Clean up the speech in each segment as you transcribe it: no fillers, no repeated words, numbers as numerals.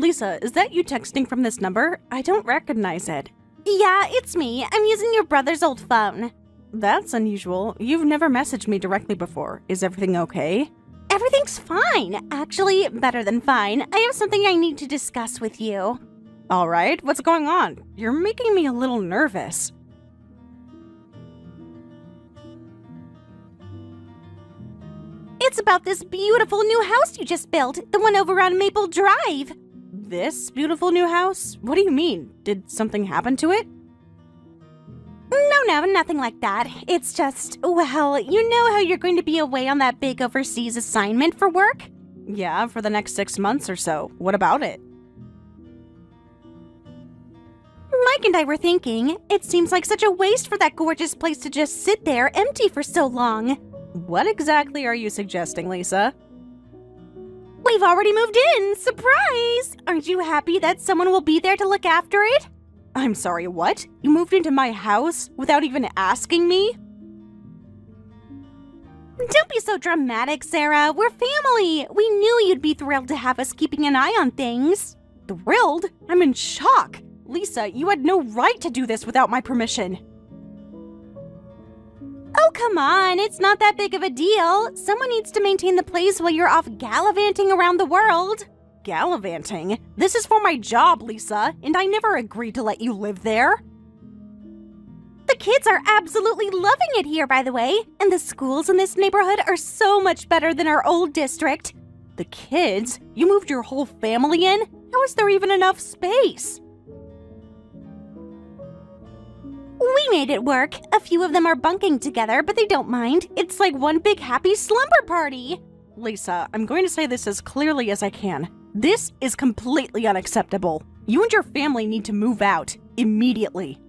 Lisa, is that you texting from this number? I don't recognize it. Yeah, it's me. I'm using your brother's old phone. That's unusual. You've never messaged me directly before. Is everything okay? Everything's fine. Actually, better than fine. I have something I need to discuss with you. All right, what's going on? You're making me a little nervous. It's about this beautiful new house you just built, the one over on Maple Drive. This beautiful new house? What do you mean? Did something happen to it? No, nothing like that. It's just, well, you know how you're going to be away on that big overseas assignment for work? Yeah, for the next 6 months or so. What about it? Mike and I were thinking, it seems like such a waste for that gorgeous place to just sit there empty for so long. What exactly are you suggesting, Lisa? We've already moved in! Surprise! Aren't you happy that someone will be there to look after it? I'm sorry, what? You moved into my house without even asking me? Don't be so dramatic, Sarah. We're family. We knew you'd be thrilled to have us keeping an eye on things. Thrilled? I'm in shock. Lisa, you had no right to do this without my permission. Oh, come on. It's not that big of a deal. Someone needs to maintain the place while you're off gallivanting around the world. Gallivanting? This is for my job, Lisa, and I never agreed to let you live there. The kids are absolutely loving it here, by the way, and the schools in this neighborhood are so much better than our old district. The kids? You moved your whole family in? How is there even enough space? We made it work. A few of them are bunking together, but they don't mind. It's like one big happy slumber party. Lisa, I'm going to say this as clearly as I can. This is completely unacceptable. You and your family need to move out immediately.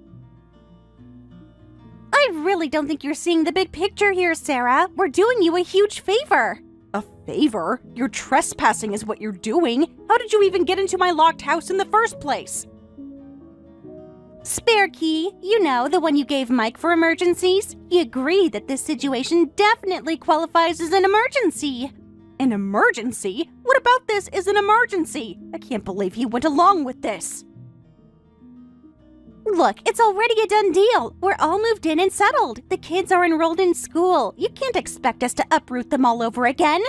I really don't think you're seeing the big picture here, Sarah. We're doing you a huge favor. A favor? You're trespassing is what you're doing. How did you even get into my locked house in the first place? Spare key, you know, the one you gave Mike for emergencies. He agreed that this situation definitely qualifies as an emergency. An emergency? What about this is an emergency? I can't believe he went along with this. Look, it's already a done deal. We're all moved in and settled. The kids are enrolled in school. You can't expect us to uproot them all over again.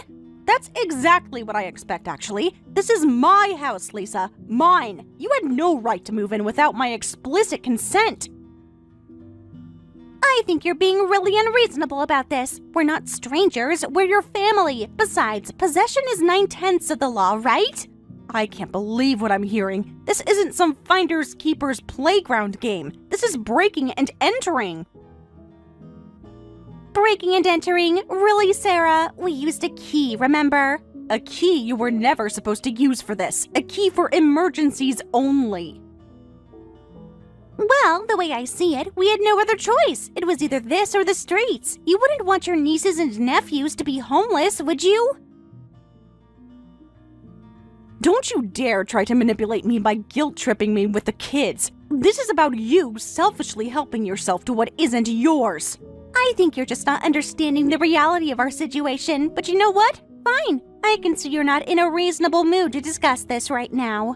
That's exactly what I expect, actually. This is my house, Lisa. Mine. You had no right to move in without my explicit consent. I think you're being really unreasonable about this. We're not strangers, we're your family. Besides, possession is 9/10 of the law, right? I can't believe what I'm hearing. This isn't some finders keepers playground game. This is breaking and entering. Breaking and entering? Really, Sarah? We used a key, remember? A key you were never supposed to use for this. A key for emergencies only. Well, the way I see it, we had no other choice. It was either this or the streets. You wouldn't want your nieces and nephews to be homeless, would you? Don't you dare try to manipulate me by guilt-tripping me with the kids. This is about you selfishly helping yourself to what isn't yours. I think you're just not understanding the reality of our situation, but you know what? Fine. I can see you're not in a reasonable mood to discuss this right now.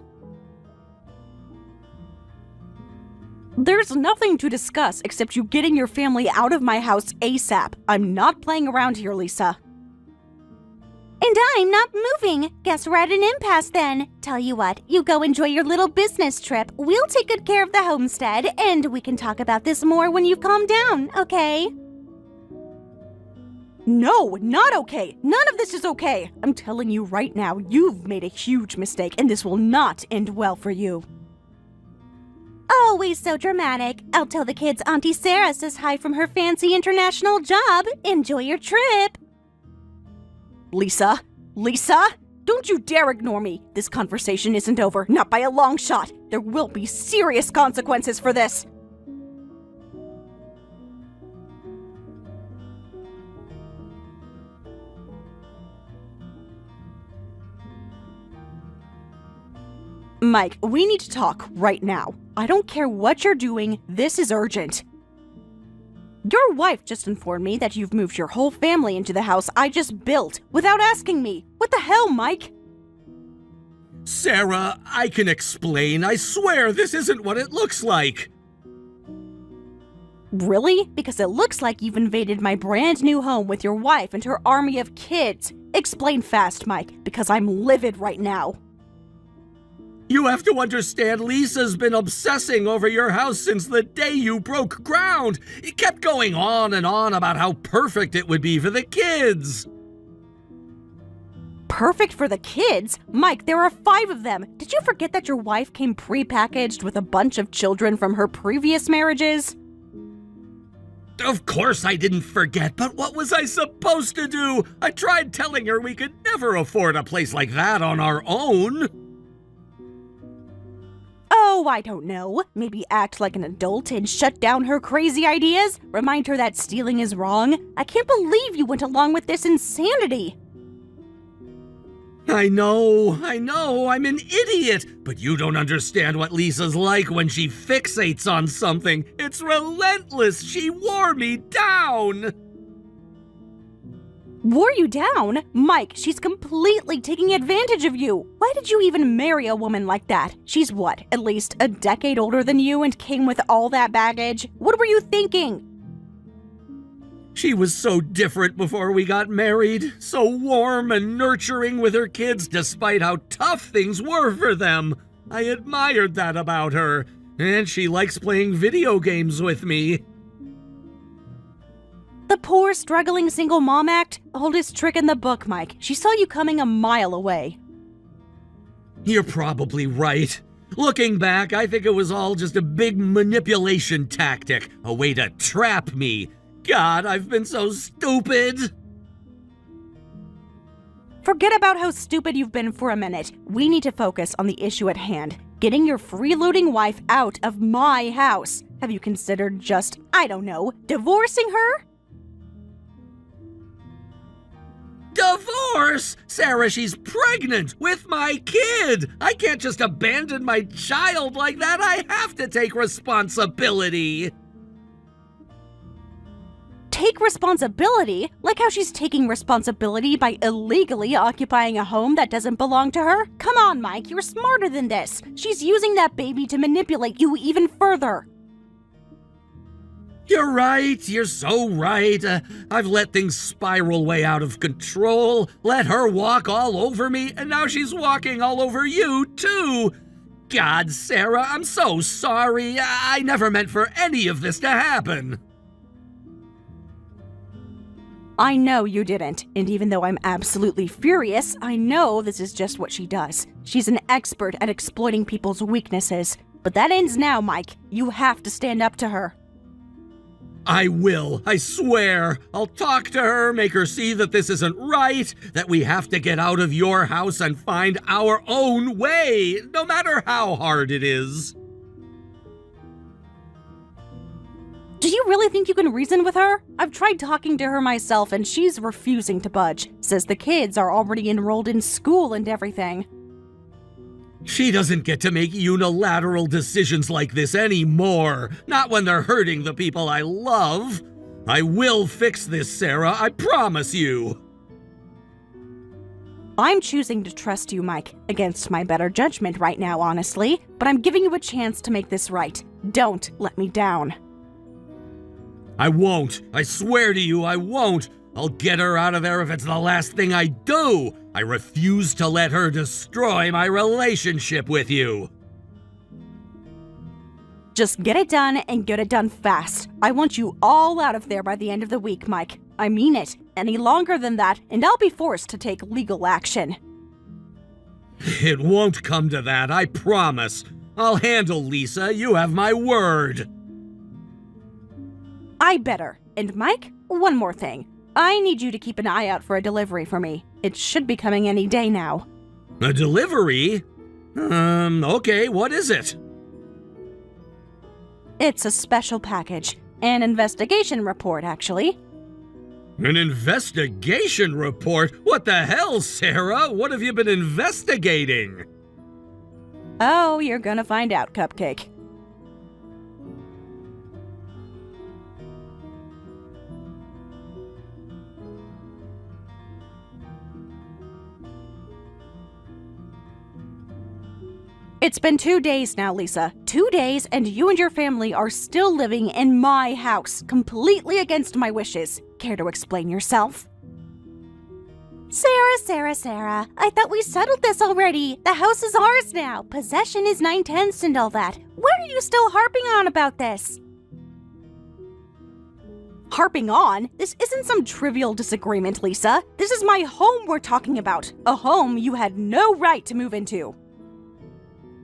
There's nothing to discuss except you getting your family out of my house ASAP. I'm not playing around here, Lisa. And I'm not moving. Guess we're at an impasse then. Tell you what, you go enjoy your little business trip. We'll take good care of the homestead, and we can talk about this more when you've calmed down, okay? No, not okay. None of this is okay. I'm telling you right now, you've made a huge mistake, and this will not end well for you. Always so dramatic. I'll tell the kids Auntie Sarah says hi from her fancy international job. Enjoy your trip. Lisa? Don't you dare ignore me. This conversation isn't over, not by a long shot. There will be serious consequences for this. Mike, we need to talk right now. I don't care what you're doing, this is urgent. Your wife just informed me that you've moved your whole family into the house I just built without asking me. What the hell, Mike? Sarah, I can explain. I swear this isn't what it looks like. Really? Because it looks like you've invaded my brand new home with your wife and her army of kids. Explain fast, Mike, because I'm livid right now. You have to understand, Lisa's been obsessing over your house since the day you broke ground. It kept going on and on about how perfect it would be for the kids. Perfect for the kids? Mike, there are 5 of them. Did you forget that your wife came pre-packaged with a bunch of children from her previous marriages? Of course I didn't forget, but what was I supposed to do? I tried telling her we could never afford a place like that on our own. Oh, I don't know. Maybe act like an adult and shut down her crazy ideas? Remind her that stealing is wrong? I can't believe you went along with this insanity. I know, I'm an idiot, but you don't understand what Lisa's like when she fixates on something. It's relentless. She wore me down. Wore you down? Mike, she's completely taking advantage of you. Why did you even marry a woman like that? She's what, at least a decade older than you and came with all that baggage? What were you thinking? She was so different before we got married, so warm and nurturing with her kids despite how tough things were for them. I admired that about her, and she likes playing video games with me. The poor, struggling single mom act? Oldest trick in the book, Mike. She saw you coming a mile away. You're probably right. Looking back, I think it was all just a big manipulation tactic, a way to trap me. God, I've been so stupid! Forget about how stupid you've been for a minute. We need to focus on the issue at hand. Getting your freeloading wife out of my house. Have you considered just, I don't know, divorcing her? Divorce? Sarah, she's pregnant with my kid! I can't just abandon my child like that. I have to take responsibility. Take responsibility? Like how she's taking responsibility by illegally occupying a home that doesn't belong to her? Come on, Mike, you're smarter than this. She's using that baby to manipulate you even further. You're right, you're so right. I've let things spiral way out of control, let her walk all over me, and now she's walking all over you, too. God, Sarah, I'm so sorry. I never meant for any of this to happen. I know you didn't, and even though I'm absolutely furious, I know this is just what she does. She's an expert at exploiting people's weaknesses. But that ends now, Mike. You have to stand up to her. I will, I swear. I'll talk to her, make her see that this isn't right, that we have to get out of your house and find our own way, no matter how hard it is. Do you really think you can reason with her? I've tried talking to her myself and she's refusing to budge. Says the kids are already enrolled in school and everything. She doesn't get to make unilateral decisions like this anymore. Not when they're hurting the people I love. I will fix this, Sarah, I promise you. I'm choosing to trust you, Mike, against my better judgment right now, honestly. But I'm giving you a chance to make this right. Don't let me down. I won't. I swear to you, I won't. I'll get her out of there if it's the last thing I do. I refuse to let her destroy my relationship with you. Just get it done and get it done fast. I want you all out of there by the end of the week, Mike. I mean it. Any longer than that, and I'll be forced to take legal action. It won't come to that, I promise. I'll handle Lisa, you have my word. I better. And Mike, one more thing. I need you to keep an eye out for a delivery for me. It should be coming any day now. A delivery? Okay, what is it? It's a special package. An investigation report, actually. An investigation report? What the hell, Sarah? What have you been investigating? Oh, you're gonna find out, Cupcake. It's been 2 days now, Lisa. 2 days, and you and your family are still living in my house, completely against my wishes. Care to explain yourself? Sarah. I thought we settled this already. The house is ours now. Possession is 9/10 and all that. Why are you still harping on about this? Harping on? This isn't some trivial disagreement, Lisa. This is my home we're talking about. A home you had no right to move into.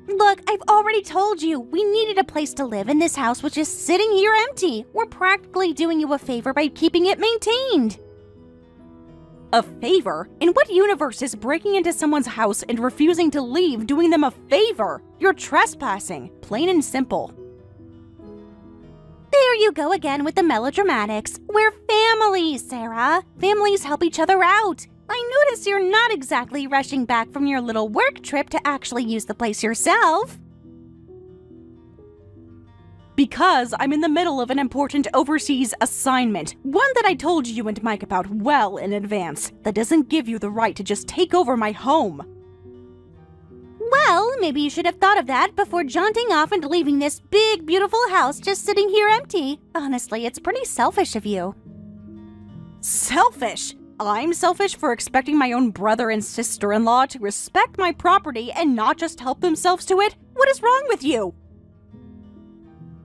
Look, I've already told you, we needed a place to live and this house was just sitting here empty. We're practically doing you a favor by keeping it maintained. A favor? In what universe is breaking into someone's house and refusing to leave doing them a favor? You're trespassing, plain and simple. There you go again with the melodramatics. We're family, Sarah. Families help each other out. I notice you're not exactly rushing back from your little work trip to actually use the place yourself. Because I'm in the middle of an important overseas assignment, one that I told you and Mike about well in advance, that doesn't give you the right to just take over my home. Well, maybe you should have thought of that before jaunting off and leaving this big, beautiful house just sitting here empty. Honestly, it's pretty selfish of you. Selfish? I'm selfish for expecting my own brother and sister-in-law to respect my property and not just help themselves to it? What is wrong with you?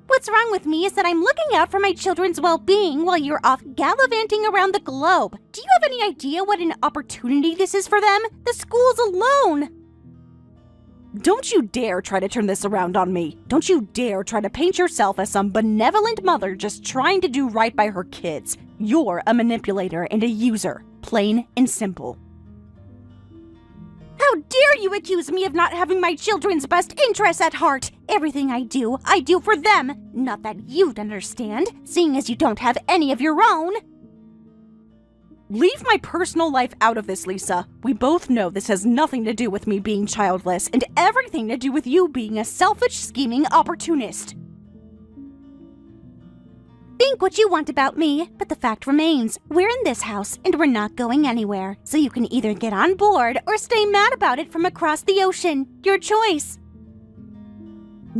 What's wrong with me is that I'm looking out for my children's well-being while you're off gallivanting around the globe. Do you have any idea what an opportunity this is for them? The school's alone. Don't you dare try to turn this around on me. Don't you dare try to paint yourself as some benevolent mother just trying to do right by her kids. You're a manipulator and a user, plain and simple. How dare you accuse me of not having my children's best interests at heart? Everything I do for them. Not that you'd understand, seeing as you don't have any of your own. Leave my personal life out of this, Lisa. We both know this has nothing to do with me being childless and everything to do with you being a selfish, scheming opportunist. Think what you want about me, but the fact remains, we're in this house and we're not going anywhere. So you can either get on board or stay mad about it from across the ocean. Your choice.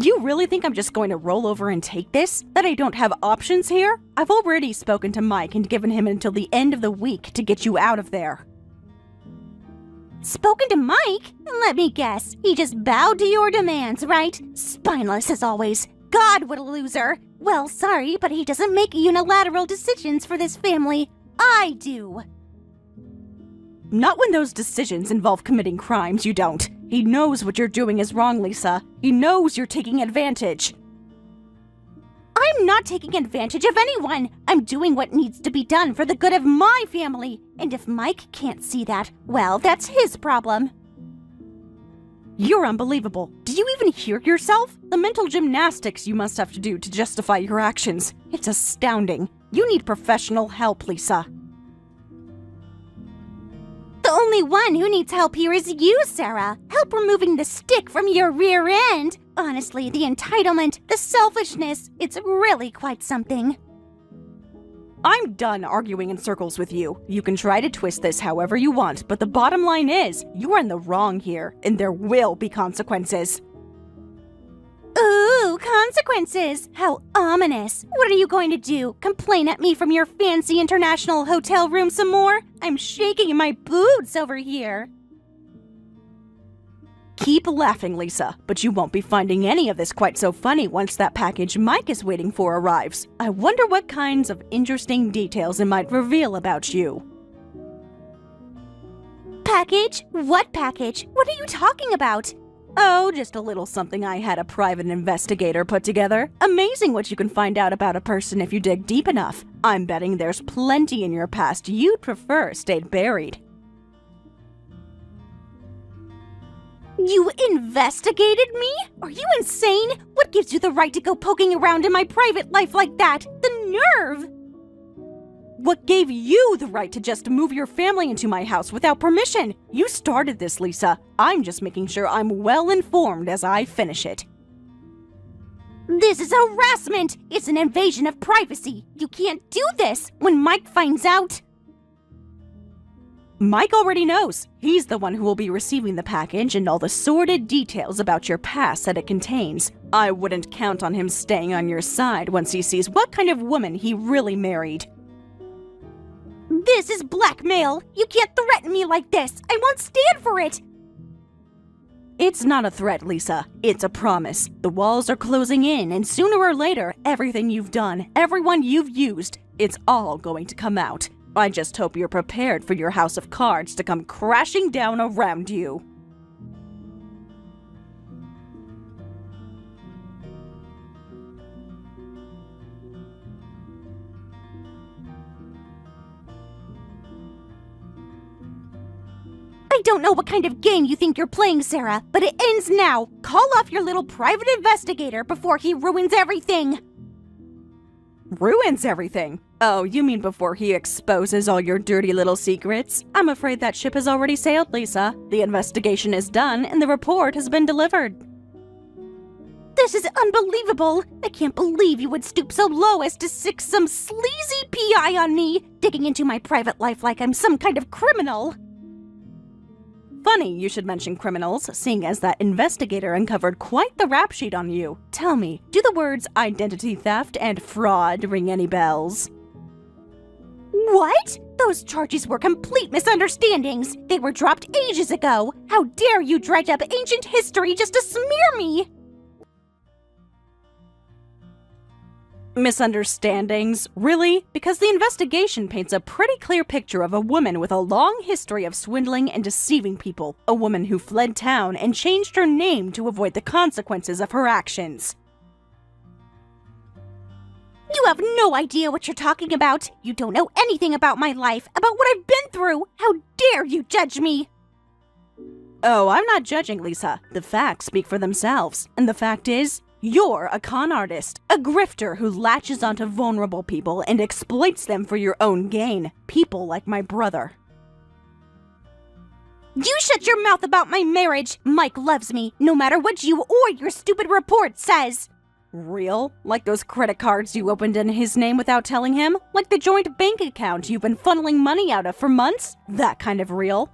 You really think I'm just going to roll over and take this? That I don't have options here? I've already spoken to Mike and given him until the end of the week to get you out of there. Spoken to Mike? Let me guess, he just bowed to your demands, right? Spineless as always. God, what a loser. Well, sorry, but he doesn't make unilateral decisions for this family. I do. Not when those decisions involve committing crimes, you don't. He knows what you're doing is wrong, Lisa. He knows you're taking advantage. I'm not taking advantage of anyone. I'm doing what needs to be done for the good of my family. And if Mike can't see that, well, that's his problem. You're unbelievable. Do you even hear yourself? The mental gymnastics you must have to do to justify your actions. It's astounding. You need professional help, Lisa. The only one who needs help here is you, Sarah. Help removing the stick from your rear end. Honestly, the entitlement, the selfishness, it's really quite something. I'm done arguing in circles with you. You can try to twist this however you want, but the bottom line is, you are in the wrong here, and there will be consequences. Ooh, consequences! How ominous. What are you going to do? Complain at me from your fancy international hotel room some more? I'm shaking in my boots over here. Keep laughing, Lisa, but you won't be finding any of this quite so funny once that package Mike is waiting for arrives. I wonder what kinds of interesting details it might reveal about you. Package? What package? What are you talking about? Oh, just a little something I had a private investigator put together. Amazing what you can find out about a person if you dig deep enough. I'm betting there's plenty in your past you'd prefer stayed buried. You investigated me? Are you insane? What gives you the right to go poking around in my private life like that? The nerve! What gave you the right to just move your family into my house without permission? You started this, Lisa. I'm just making sure I'm well informed as I finish it. This is harassment! It's an invasion of privacy! You can't do this! When Mike finds out... Mike already knows. He's the one who will be receiving the package and all the sordid details about your past that it contains. I wouldn't count on him staying on your side once he sees what kind of woman he really married. This is blackmail! You can't threaten me like this! I won't stand for it! It's not a threat, Lisa. It's a promise. The walls are closing in, and sooner or later, everything you've done, everyone you've used, it's all going to come out. I just hope you're prepared for your house of cards to come crashing down around you. I don't know what kind of game you think you're playing, Sarah, but it ends now. Call off your little private investigator before he ruins everything. Ruins everything? Oh, you mean before he exposes all your dirty little secrets? I'm afraid that ship has already sailed, Lisa. The investigation is done and the report has been delivered. This is unbelievable. I can't believe you would stoop so low as to sick some sleazy PI on me, digging into my private life like I'm some kind of criminal. Funny you should mention criminals, seeing as that investigator uncovered quite the rap sheet on you. Tell me, do the words identity theft and fraud ring any bells? What? Those charges were complete misunderstandings. They were dropped ages ago. How dare you dredge up ancient history just to smear me? Misunderstandings? Really? Because the investigation paints a pretty clear picture of a woman with a long history of swindling and deceiving people. A woman who fled town and changed her name to avoid the consequences of her actions. You have no idea what you're talking about. You don't know anything about my life, about what I've been through. How dare you judge me? Oh, I'm not judging, Lisa. The facts speak for themselves. And the fact is, you're a con artist, a grifter who latches onto vulnerable people and exploits them for your own gain. People like my brother. You shut your mouth about my marriage. Mike loves me, no matter what you or your stupid report says. Real? Like those credit cards you opened in his name without telling him? Like the joint bank account you've been funneling money out of for months? That kind of real?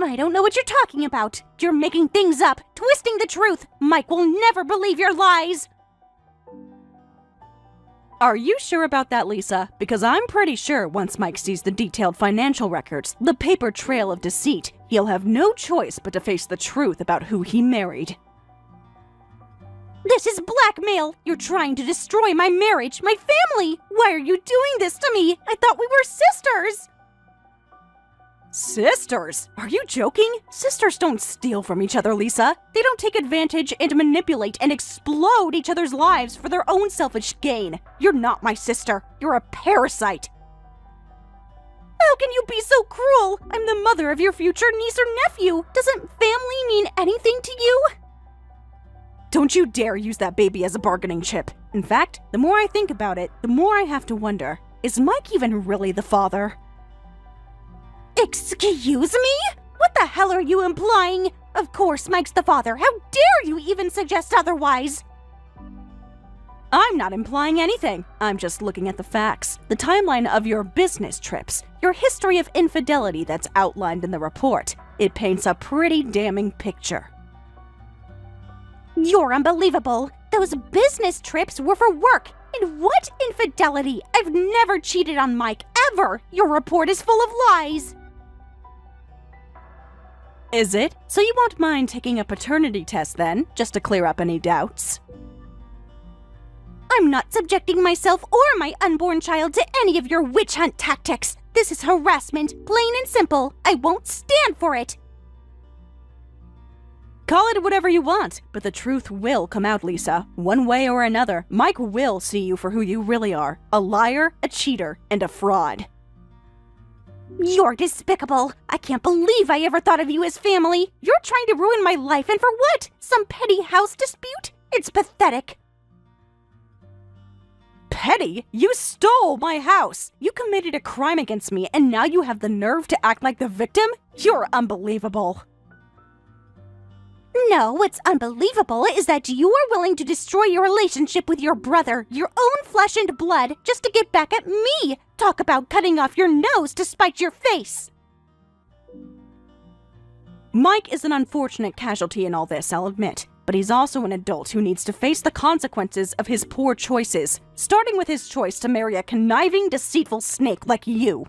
I don't know what you're talking about. You're making things up, twisting the truth. Mike will never believe your lies. Are you sure about that, Lisa? Because I'm pretty sure once Mike sees the detailed financial records, the paper trail of deceit, he'll have no choice but to face the truth about who he married. This is blackmail. You're trying to destroy my marriage, my family. Why are you doing this to me? I thought we were sisters. Sisters? Are you joking? Sisters don't steal from each other, Lisa. They don't take advantage and manipulate and explode each other's lives for their own selfish gain. You're not my sister. You're a parasite. How can you be so cruel? I'm the mother of your future niece or nephew. Doesn't family mean anything to you? Don't you dare use that baby as a bargaining chip. In fact, the more I think about it, the more I have to wonder, is Mike even really the father? Excuse me? What the hell are you implying? Of course Mike's the father. How dare you even suggest otherwise? I'm not implying anything. I'm just looking at the facts. The timeline of your business trips, your history of infidelity that's outlined in the report. It paints a pretty damning picture. You're unbelievable. Those business trips were for work. And what infidelity? I've never cheated on Mike, ever. Your report is full of lies. Is it? So you won't mind taking a paternity test then, just to clear up any doubts? I'm not subjecting myself or my unborn child to any of your witch hunt tactics. This is harassment, plain and simple. I won't stand for it. Call it whatever you want, but the truth will come out, Lisa. One way or another, Mike will see you for who you really are. A liar, a cheater, and a fraud. You're despicable. I can't believe I ever thought of you as family. You're trying to ruin my life, and for what? Some petty house dispute? It's pathetic. Petty? You stole my house! You committed a crime against me, and now you have the nerve to act like the victim? You're unbelievable. No, what's unbelievable is that you are willing to destroy your relationship with your brother, your own flesh and blood, just to get back at me. Talk about cutting off your nose to spite your face. Mike is an unfortunate casualty in all this, I'll admit, but he's also an adult who needs to face the consequences of his poor choices, starting with his choice to marry a conniving, deceitful snake like you.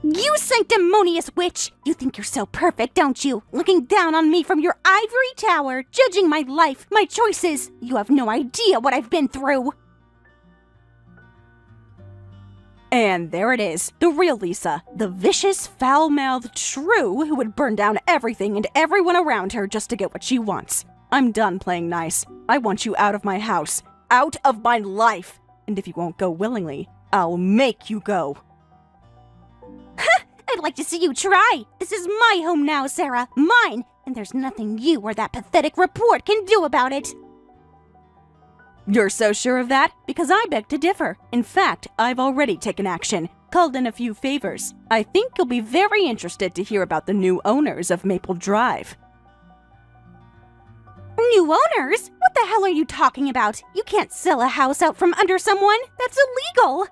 You sanctimonious witch! You think you're so perfect, don't you? Looking down on me from your ivory tower, judging my life, my choices. You have no idea what I've been through. And there it is, the real Lisa, the vicious, foul-mouthed shrew who would burn down everything and everyone around her just to get what she wants. I'm done playing nice. I want you out of my house, out of my life. And if you won't go willingly, I'll make you go. I'd like to see you try. This is my home now, Sarah. Mine. And there's nothing you or that pathetic report can do about it. You're so sure of that? Because I beg to differ. In fact, I've already taken action, called in a few favors. I think you'll be very interested to hear about the new owners of Maple Drive. New owners? What the hell are you talking about? You can't sell a house out from under someone. That's illegal.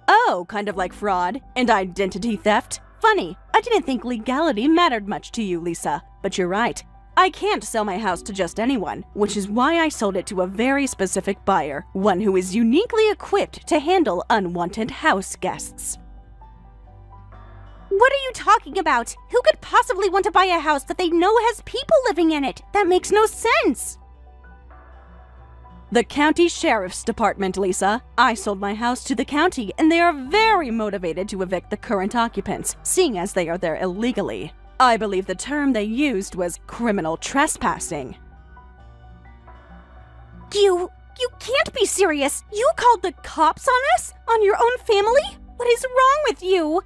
Oh, kind of like fraud and identity theft? Funny, I didn't think legality mattered much to you, Lisa. But you're right. I can't sell my house to just anyone, which is why I sold it to a very specific buyer, one who is uniquely equipped to handle unwanted house guests. What are you talking about? Who could possibly want to buy a house that they know has people living in it? That makes no sense. The county sheriff's department, Lisa. I sold my house to the county, and they are very motivated to evict the current occupants, seeing as they are there illegally. I believe the term they used was criminal trespassing. You can't be serious. You called the cops on us? On your own family? What is wrong with you?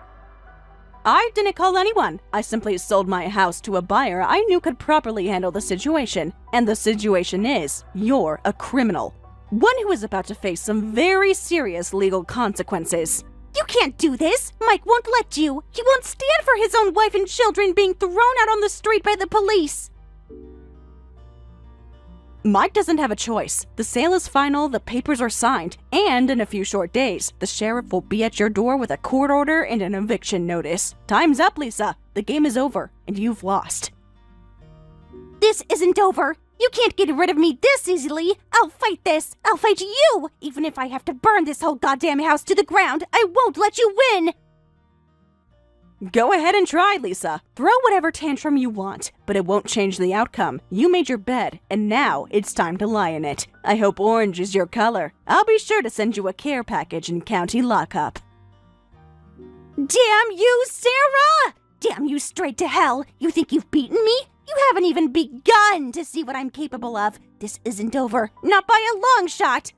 I didn't call anyone. I simply sold my house to a buyer I knew could properly handle the situation. And the situation is, you're a criminal. One who is about to face some very serious legal consequences. You can't do this. Mike won't let you. He won't stand for his own wife and children being thrown out on the street by the police. Mike doesn't have a choice. The sale is final, the papers are signed, and in a few short days, the sheriff will be at your door with a court order and an eviction notice. Time's up, Lisa. The game is over, and you've lost. This isn't over. You can't get rid of me this easily. I'll fight this. I'll fight you. Even if I have to burn this whole goddamn house to the ground, I won't let you win. Go ahead and try, Lisa. Throw whatever tantrum you want, but it won't change the outcome. You made your bed, and now it's time to lie in it. I hope orange is your color. I'll be sure to send you a care package in county lockup. Damn you, Sarah! Damn you straight to hell. You think you've beaten me? You haven't even begun to see what I'm capable of. This isn't over. Not by a long shot.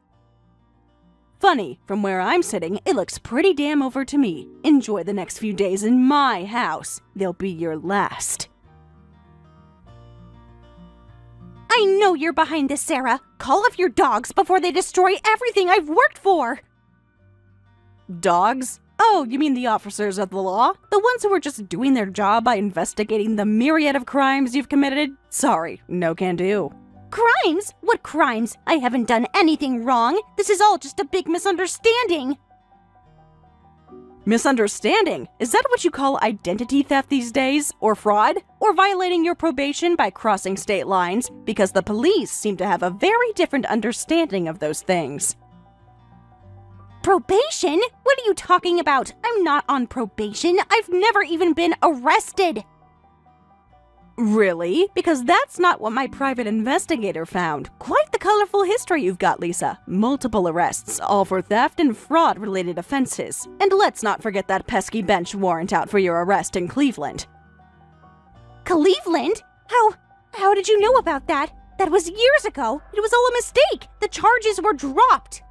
Funny, from where I'm sitting, it looks pretty damn over to me. Enjoy the next few days in my house. They'll be your last. I know you're behind this, Sarah. Call off your dogs before they destroy everything I've worked for. Dogs? Oh, you mean the officers of the law? The ones who are just doing their job by investigating the myriad of crimes you've committed? Sorry, no can do. Crimes? What crimes? I haven't done anything wrong. This is all just a big misunderstanding. Misunderstanding? Is that what you call identity theft these days? Or fraud? Or violating your probation by crossing state lines? Because the police seem to have a very different understanding of those things. Probation? What are you talking about? I'm not on probation. I've never even been arrested. Really? Because that's not what my private investigator found. Quite the colorful history you've got, Lisa. Multiple arrests, all for theft and fraud-related offenses. And let's not forget that pesky bench warrant out for your arrest in Cleveland. Cleveland? How did you know about that? That was years ago. It was all a mistake. The charges were dropped.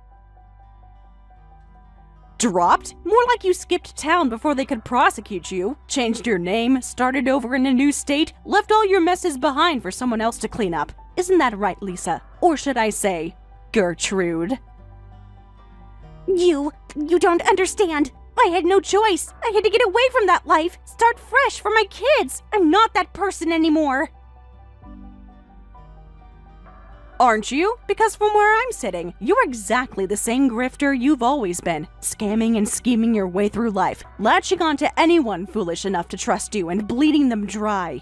Dropped? More like you skipped town before they could prosecute you, changed your name, started over in a new state, left all your messes behind for someone else to clean up. Isn't that right, Lisa? Or should I say, Gertrude? You don't understand. I had no choice. I had to get away from that life, start fresh for my kids. I'm not that person anymore. Aren't you? Because from where I'm sitting, you're exactly the same grifter you've always been, scamming and scheming your way through life, latching on to anyone foolish enough to trust you and bleeding them dry.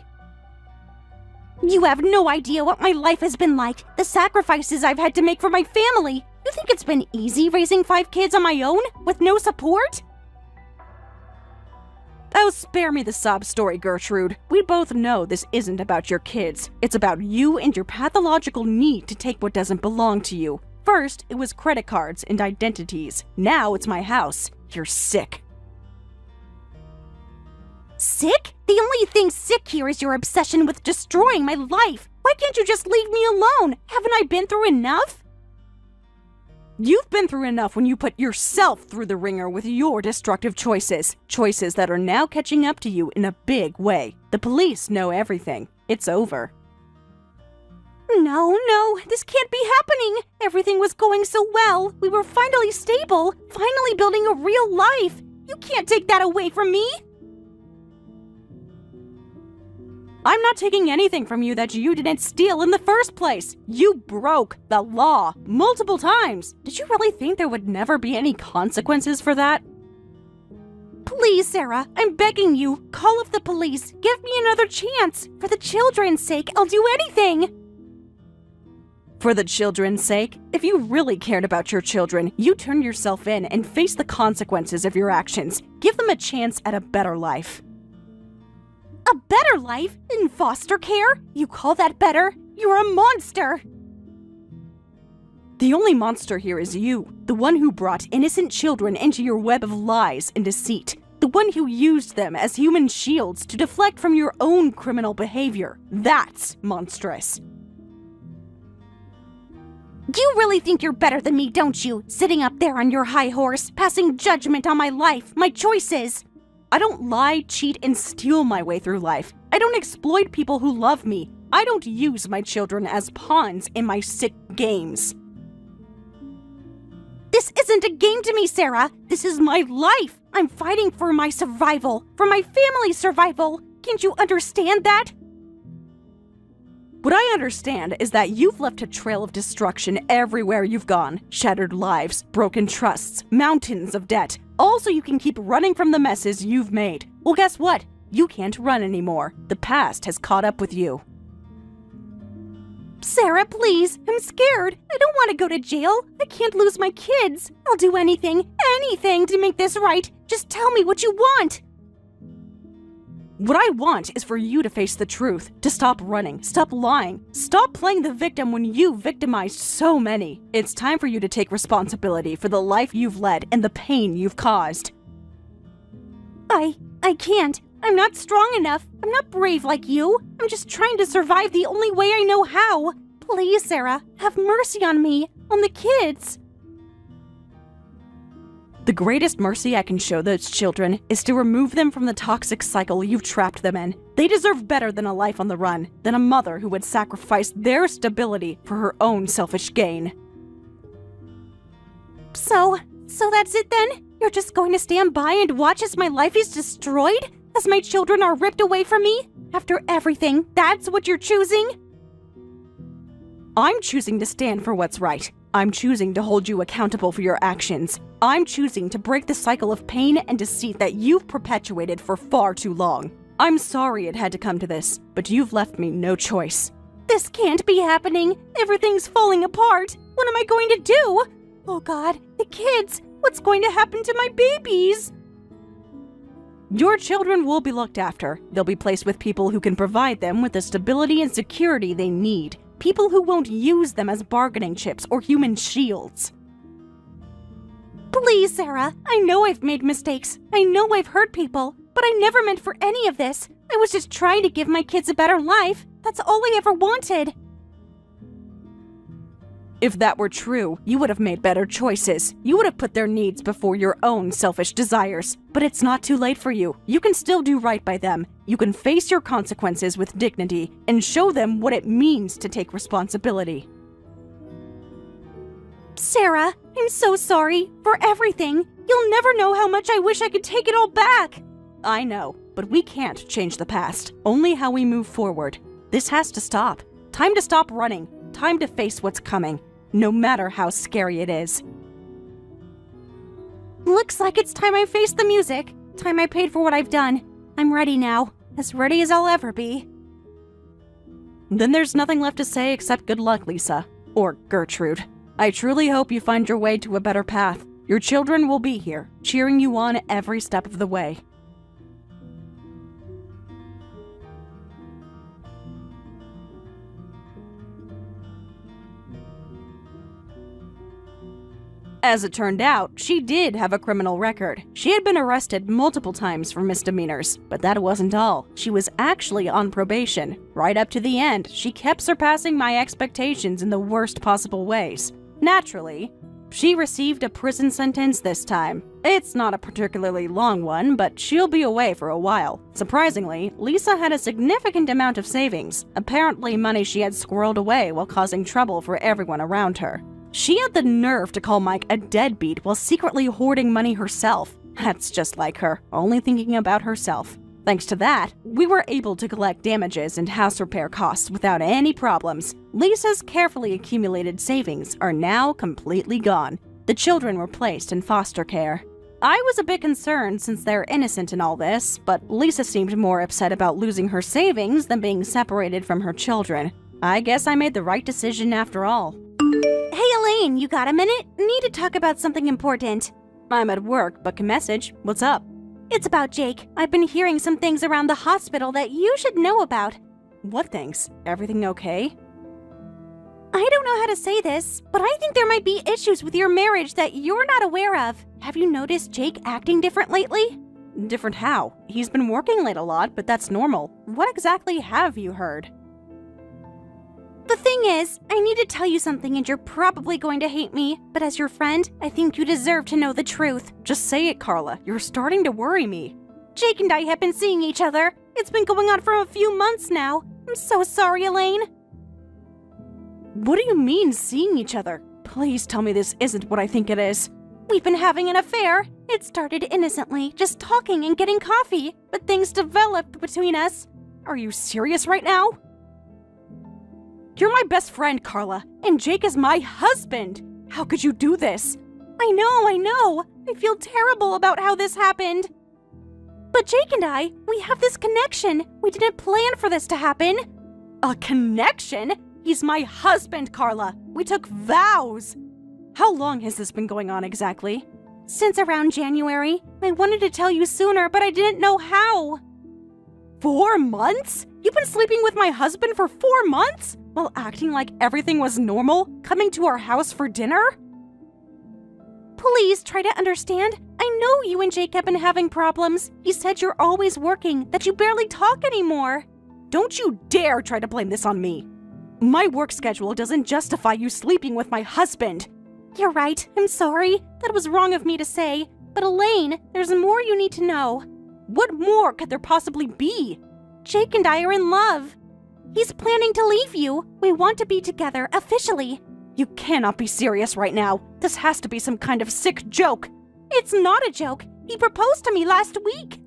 You have no idea what my life has been like, the sacrifices I've had to make for my family. You think it's been easy raising 5 kids on my own, with no support? Oh, spare me the sob story, Gertrude. We both know this isn't about your kids. It's about you and your pathological need to take what doesn't belong to you. First, it was credit cards and identities. Now it's my house. You're sick. Sick? The only thing sick here is your obsession with destroying my life. Why can't you just leave me alone? Haven't I been through enough? You've been through enough when you put yourself through the ringer with your destructive choices. Choices that are now catching up to you in a big way. The police know everything. It's over. No, this can't be happening. Everything was going so well. We were finally stable, finally building a real life. You can't take that away from me. I'm not taking anything from you that you didn't steal in the first place. You broke the law multiple times. Did you really think there would never be any consequences for that? Please, Sarah, I'm begging you, call off the police. Give me another chance. For the children's sake, I'll do anything. For the children's sake? If you really cared about your children, you turn yourself in and face the consequences of your actions. Give them a chance at a better life. A better life? In foster care? You call that better? You're a monster! The only monster here is you, the one who brought innocent children into your web of lies and deceit, the one who used them as human shields to deflect from your own criminal behavior. That's monstrous. You really think you're better than me, don't you? Sitting up there on your high horse, passing judgment on my life, my choices. I don't lie, cheat, and steal my way through life. I don't exploit people who love me. I don't use my children as pawns in my sick games. This isn't a game to me, Sarah. This is my life. I'm fighting for my survival, for my family's survival. Can't you understand that? What I understand is that you've left a trail of destruction everywhere you've gone. Shattered lives, broken trusts, mountains of debt. All so you can keep running from the messes you've made. Well, guess what? You can't run anymore. The past has caught up with you. Sarah, please. I'm scared. I don't want to go to jail. I can't lose my kids. I'll do anything to make this right. Just tell me what you want. What I want is for you to face the truth, to stop running, stop lying, stop playing the victim when you victimized so many. It's time for you to take responsibility for the life you've led and the pain you've caused. I can't. I'm not strong enough. I'm not brave like you. I'm just trying to survive the only way I know how. Please, Sarah, have mercy on me, on the kids. The greatest mercy I can show those children is to remove them from the toxic cycle you've trapped them in. They deserve better than a life on the run, than a mother who would sacrifice their stability for her own selfish gain. So that's it then? You're just going to stand by and watch as my life is destroyed? As my children are ripped away from me? After everything, that's what you're choosing? I'm choosing to stand for what's right. I'm choosing to hold you accountable for your actions. I'm choosing to break the cycle of pain and deceit that you've perpetuated for far too long. I'm sorry it had to come to this, but you've left me no choice. This can't be happening. Everything's falling apart. What am I going to do? Oh God, the kids. What's going to happen to my babies? Your children will be looked after. They'll be placed with people who can provide them with the stability and security they need. People who won't use them as bargaining chips or human shields. Please, Sarah. I know I've made mistakes. I know I've hurt people. But I never meant for any of this. I was just trying to give my kids a better life. That's all I ever wanted. If that were true, you would have made better choices. You would have put their needs before your own selfish desires. But it's not too late for you. You can still do right by them. You can face your consequences with dignity and show them what it means to take responsibility. Sarah, I'm so sorry for everything. You'll never know how much I wish I could take it all back. I know, but we can't change the past, only how we move forward. This has to stop. Time to stop running. Time to face what's coming, no matter how scary it is. Looks like it's time I face the music. Time I paid for what I've done. I'm ready now. As ready as I'll ever be. Then there's nothing left to say except good luck, Lisa. Or Gertrude. I truly hope you find your way to a better path. Your children will be here, cheering you on every step of the way. As it turned out, she did have a criminal record. She had been arrested multiple times for misdemeanors, but that wasn't all. She was actually on probation. Right up to the end, she kept surpassing my expectations in the worst possible ways. Naturally, she received a prison sentence this time. It's not a particularly long one, but she'll be away for a while. Surprisingly, Lisa had a significant amount of savings, apparently money she had squirreled away while causing trouble for everyone around her. She had the nerve to call Mike a deadbeat while secretly hoarding money herself. That's just like her, only thinking about herself. Thanks to that, we were able to collect damages and house repair costs without any problems. Lisa's carefully accumulated savings are now completely gone. The children were placed in foster care. I was a bit concerned since they're innocent in all this, but Lisa seemed more upset about losing her savings than being separated from her children. I guess I made the right decision after all. Hey Elaine, you got a minute? Need to talk about something important. I'm at work, but can message. What's up? It's about Jake. I've been hearing some things around the hospital that you should know about. What things? Everything okay? I don't know how to say this, but I think there might be issues with your marriage that you're not aware of. Have you noticed Jake acting different lately? Different how? He's been working late a lot, but that's normal. What exactly have you heard? The thing is, I need to tell you something and you're probably going to hate me, but as your friend, I think you deserve to know the truth. Just say it, Carla. You're starting to worry me. Jake and I have been seeing each other. It's been going on for a few months now. I'm so sorry, Elaine. What do you mean, seeing each other? Please tell me this isn't what I think it is. We've been having an affair. It started innocently, just talking and getting coffee, but things developed between us. Are you serious right now? You're my best friend, Carla, and Jake is my husband. How could you do this? I know. I feel terrible about how this happened. But Jake and I, we have this connection. We didn't plan for this to happen. A connection? He's my husband, Carla. We took vows. How long has this been going on exactly? Since around January. I wanted to tell you sooner, but I didn't know how. 4 months? You've been sleeping with my husband for 4 months? While acting like everything was normal? Coming to our house for dinner? Please try to understand. I know you and Jake have been having problems. He said you're always working, that you barely talk anymore. Don't you dare try to blame this on me. My work schedule doesn't justify you sleeping with my husband. You're right. I'm sorry. That was wrong of me to say. But Elaine, there's more you need to know. What more could there possibly be? Jake and I are in love. He's planning to leave you. We want to be together officially. You cannot be serious right now. This has to be some kind of sick joke. It's not a joke. He proposed to me last week.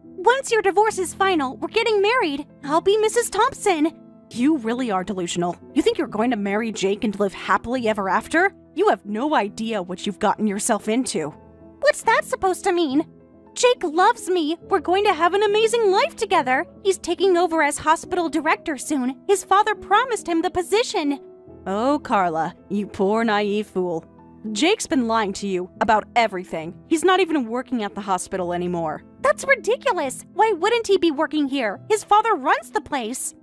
Once your divorce is final, we're getting married. I'll be Mrs. Thompson. You really are delusional. You think you're going to marry Jake and live happily ever after? You have no idea what you've gotten yourself into. What's that supposed to mean? Jake loves me. We're going to have an amazing life together. He's taking over as hospital director soon. His father promised him the position. Oh, Carla, you poor naive fool. Jake's been lying to you about everything. He's not even working at the hospital anymore. That's ridiculous. Why wouldn't he be working here? His father runs the place.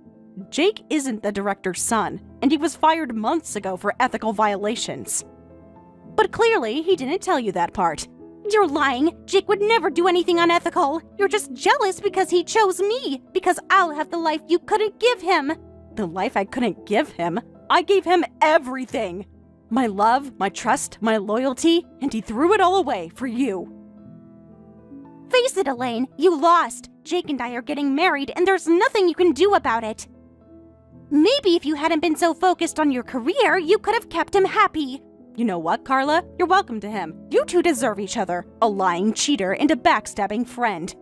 Jake isn't the director's son, and he was fired months ago for ethical violations. But clearly, he didn't tell you that part. You're lying. Jake would never do anything unethical. You're just jealous because he chose me, because I'll have the life you couldn't give him. The life I couldn't give him? I gave him everything. My love, my trust, my loyalty, and he threw it all away for you. Face it, Elaine, you lost. Jake and I are getting married, and there's nothing you can do about it. Maybe if you hadn't been so focused on your career, you could have kept him happy. You know what, Carla? You're welcome to him. You two deserve each other, a lying cheater and a backstabbing friend.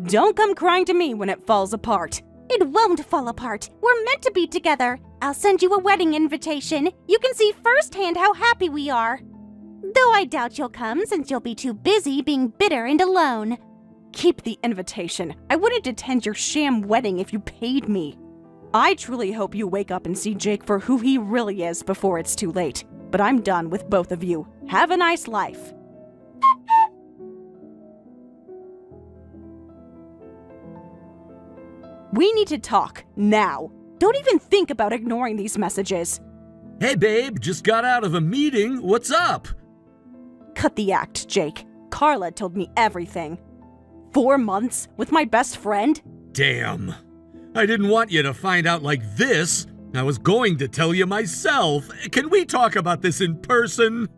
Don't come crying to me when it falls apart. It won't fall apart. We're meant to be together. I'll send you a wedding invitation. You can see firsthand how happy we are. Though I doubt you'll come since you'll be too busy being bitter and alone. Keep the invitation. I wouldn't attend your sham wedding if you paid me. I truly hope you wake up and see Jake for who he really is before it's too late. But I'm done with both of you. Have a nice life. We need to talk, now. Don't even think about ignoring these messages. Hey babe, just got out of a meeting. What's up? Cut the act, Jake. Carla told me everything. 4 months with my best friend? Damn. I didn't want you to find out like this. I was going to tell you myself. Can we talk about this in person?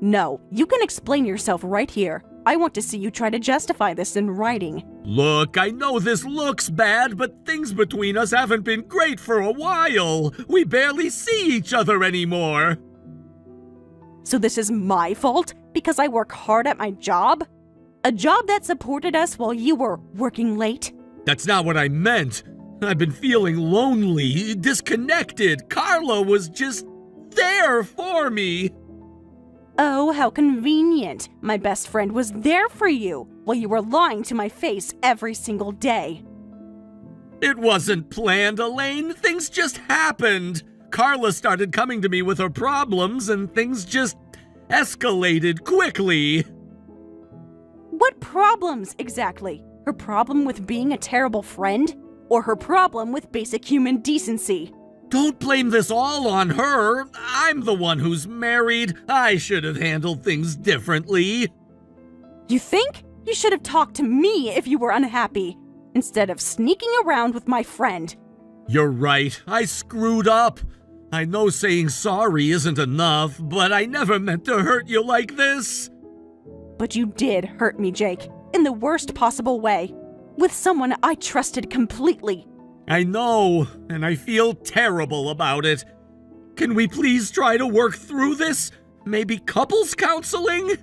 No, you can explain yourself right here. I want to see you try to justify this in writing. Look, I know this looks bad, but things between us haven't been great for a while. We barely see each other anymore. So this is my fault because I work hard at my job? A job that supported us while you were working late? That's not what I meant. I've been feeling lonely, disconnected. Carla was just there for me. Oh, how convenient. My best friend was there for you while you were lying to my face every single day. It wasn't planned, Elaine. Things just happened. Carla started coming to me with her problems and things just escalated quickly. What problems exactly? Her problem with being a terrible friend? Or her problem with basic human decency? Don't blame this all on her. I'm the one who's married. I should have handled things differently. You think? You should have talked to me if you were unhappy, instead of sneaking around with my friend. You're right. I screwed up. I know saying sorry isn't enough, but I never meant to hurt you like this. But you did hurt me, Jake, in the worst possible way. With someone I trusted completely. I know, and I feel terrible about it. Can we please try to work through this? Maybe couples counseling?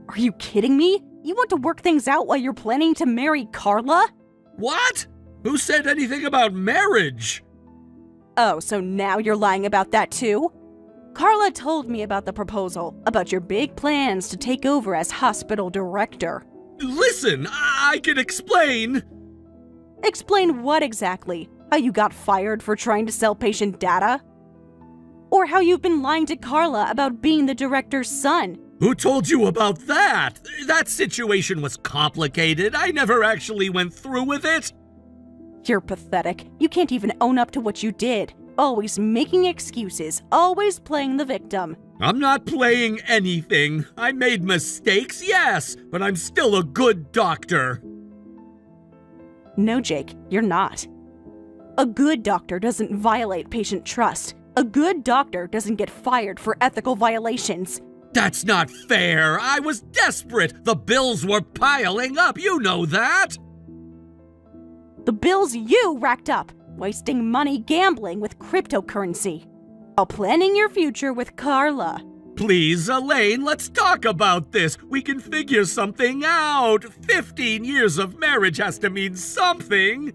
Are you kidding me? You want to work things out while you're planning to marry Carla? What? Who said anything about marriage? Oh, so now you're lying about that too? Carla told me about the proposal, about your big plans to take over as hospital director. Listen, I can explain. Explain what exactly? How you got fired for trying to sell patient data? Or how you've been lying to Carla about being the director's son? Who told you about that? That situation was complicated. I never actually went through with it. You're pathetic. You can't even own up to what you did. Always making excuses, always playing the victim. I'm not playing anything. I made mistakes, yes, but I'm still a good doctor. No, Jake, you're not. A good doctor doesn't violate patient trust. A good doctor doesn't get fired for ethical violations. That's not fair. I was desperate. The bills were piling up. You know that. The bills you racked up, wasting money gambling with cryptocurrency, while planning your future with Carla. Please, Elaine, let's talk about this. We can figure something out. 15 years of marriage has to mean something.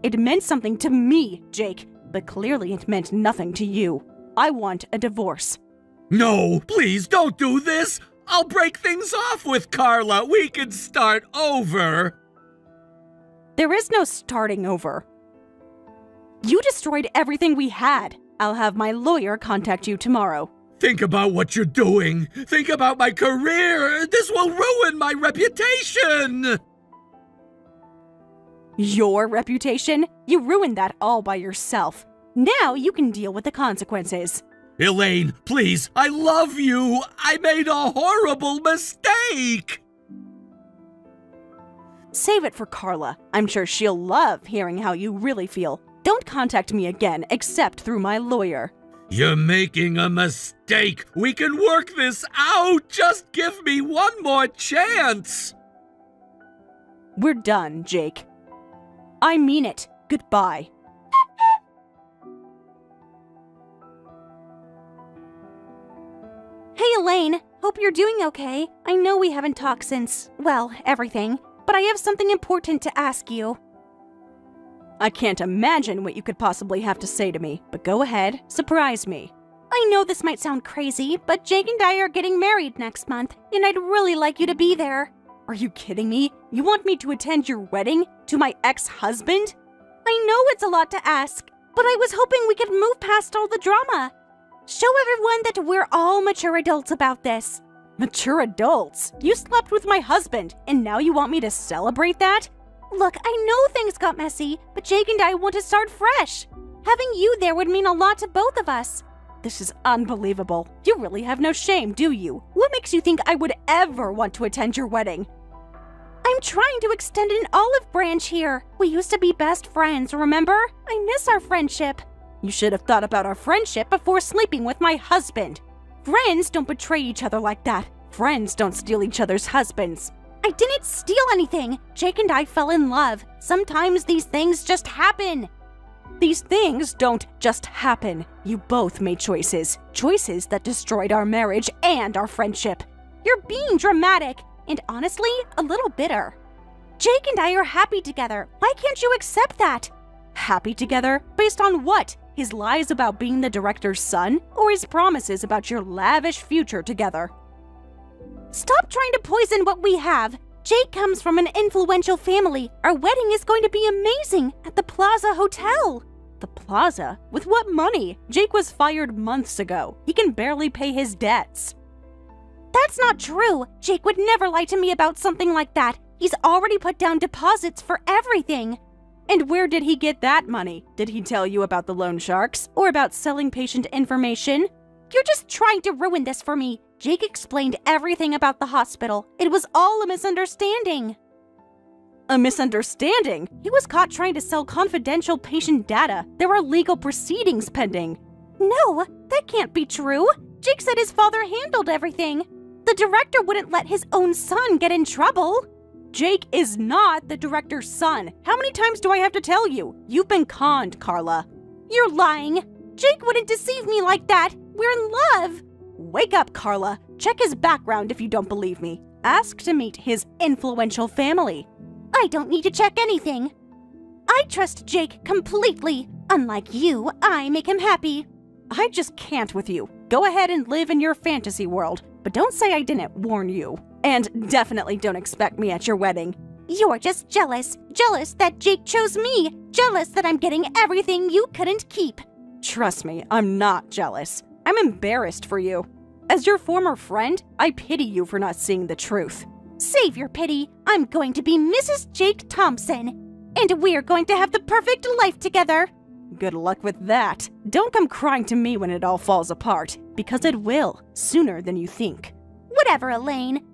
It meant something to me, Jake, but clearly it meant nothing to you. I want a divorce. No, please don't do this. I'll break things off with Carla. We can start over. There is no starting over. You destroyed everything we had. I'll have my lawyer contact you tomorrow. Think about what you're doing. Think about my career. This will ruin my reputation. Your reputation? You ruined that all by yourself. Now you can deal with the consequences. Elaine, please, I love you. I made a horrible mistake. Save it for Carla. I'm sure she'll love hearing how you really feel. Don't contact me again, except through my lawyer. You're making a mistake. We can work this out. Just give me one more chance. We're done, Jake. I mean it. Goodbye. Elaine, hope you're doing okay. I know we haven't talked since, well, everything, but I have something important to ask you. I can't imagine what you could possibly have to say to me, but go ahead, surprise me. I know this might sound crazy, but Jake and I are getting married next month, and I'd really like you to be there. Are you kidding me? You want me to attend your wedding to my ex-husband? I know it's a lot to ask, but I was hoping we could move past all the drama. Show everyone that we're all mature adults about this. Mature adults? You slept with my husband, and now you want me to celebrate that? Look, I know things got messy, but Jake and I want to start fresh. Having you there would mean a lot to both of us. This is unbelievable. You really have no shame, do you? What makes you think I would ever want to attend your wedding? I'm trying to extend an olive branch here. We used to be best friends, remember? I miss our friendship. You should have thought about our friendship before sleeping with my husband. Friends don't betray each other like that. Friends don't steal each other's husbands. I didn't steal anything. Jake and I fell in love. Sometimes these things just happen. These things don't just happen. You both made choices. Choices that destroyed our marriage and our friendship. You're being dramatic, and honestly, a little bitter. Jake and I are happy together. Why can't you accept that? Happy together? Based on what? His lies about being the director's son? Or his promises about your lavish future together? Stop trying to poison what we have. Jake comes from an influential family. Our wedding is going to be amazing at the Plaza Hotel. The Plaza? With what money? Jake was fired months ago. He can barely pay his debts. That's not true. Jake would never lie to me about something like that. He's already put down deposits for everything. And where did he get that money? Did he tell you about the loan sharks? Or about selling patient information? You're just trying to ruin this for me. Jake explained everything about the hospital. It was all a misunderstanding. A misunderstanding? He was caught trying to sell confidential patient data. There are legal proceedings pending. No, that can't be true. Jake said his father handled everything. The director wouldn't let his own son get in trouble. Jake is not the director's son. How many times do I have to tell you? You've been conned, Carla. You're lying. Jake wouldn't deceive me like that. We're in love. Wake up, Carla. Check his background if you don't believe me. Ask to meet his influential family. I don't need to check anything. I trust Jake completely. Unlike you, I make him happy. I just can't with you. Go ahead and live in your fantasy world, but don't say I didn't warn you. And definitely don't expect me at your wedding. You're just jealous. Jealous that Jake chose me. Jealous that I'm getting everything you couldn't keep. Trust me, I'm not jealous. I'm embarrassed for you. As your former friend, I pity you for not seeing the truth. Save your pity. I'm going to be Mrs. Jake Thompson. And we're going to have the perfect life together. Good luck with that. Don't come crying to me when it all falls apart, because it will, sooner than you think. Whatever, Elaine.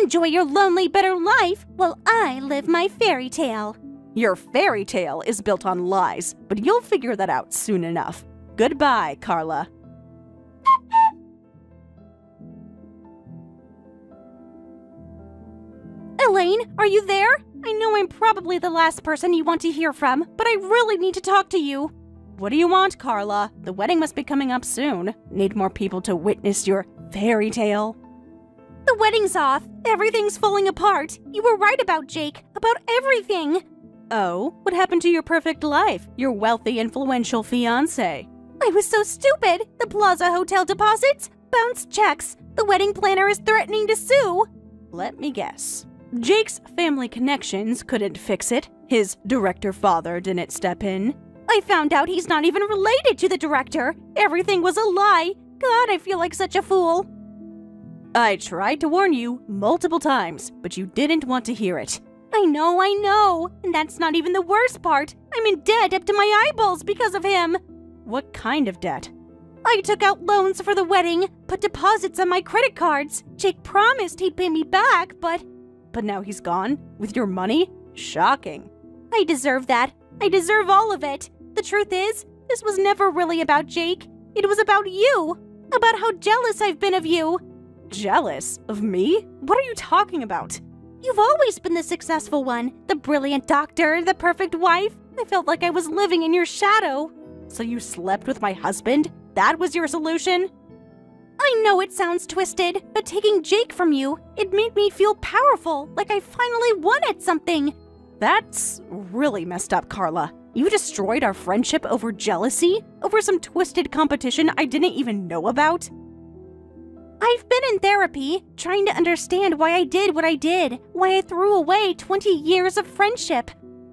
Enjoy your lonely, bitter life while I live my fairy tale. Your fairy tale is built on lies, but you'll figure that out soon enough. Goodbye, Carla. Elaine, are you there? I know I'm probably the last person you want to hear from, but I really need to talk to you. What do you want, Carla? The wedding must be coming up soon. Need more people to witness your fairy tale? The wedding's off. Everything's falling apart. You were right about Jake, about everything. Oh, what happened to your perfect life? Your wealthy, influential fiancé? I was so stupid. The Plaza Hotel deposits, bounced checks. The wedding planner is threatening to sue. Let me guess. Jake's family connections couldn't fix it. His director father didn't step in. I found out he's not even related to the director. Everything was a lie. God, I feel like such a fool. I tried to warn you multiple times, but you didn't want to hear it. I know. And that's not even the worst part. I'm in debt up to my eyeballs because of him. What kind of debt? I took out loans for the wedding, put deposits on my credit cards. Jake promised he'd pay me back, but now he's gone? With your money? Shocking. I deserve that. I deserve all of it. The truth is, this was never really about Jake. It was about you. About how jealous I've been of you. Jealous? Of me? What are you talking about? You've always been the successful one. The brilliant doctor, the perfect wife. I felt like I was living in your shadow. So you slept with my husband? That was your solution? I know it sounds twisted, but taking Jake from you, it made me feel powerful, like I finally won at something. That's really messed up, Carla. You destroyed our friendship over jealousy? Over some twisted competition I didn't even know about? I've been in therapy, trying to understand why I did what I did, why I threw away 20 years of friendship.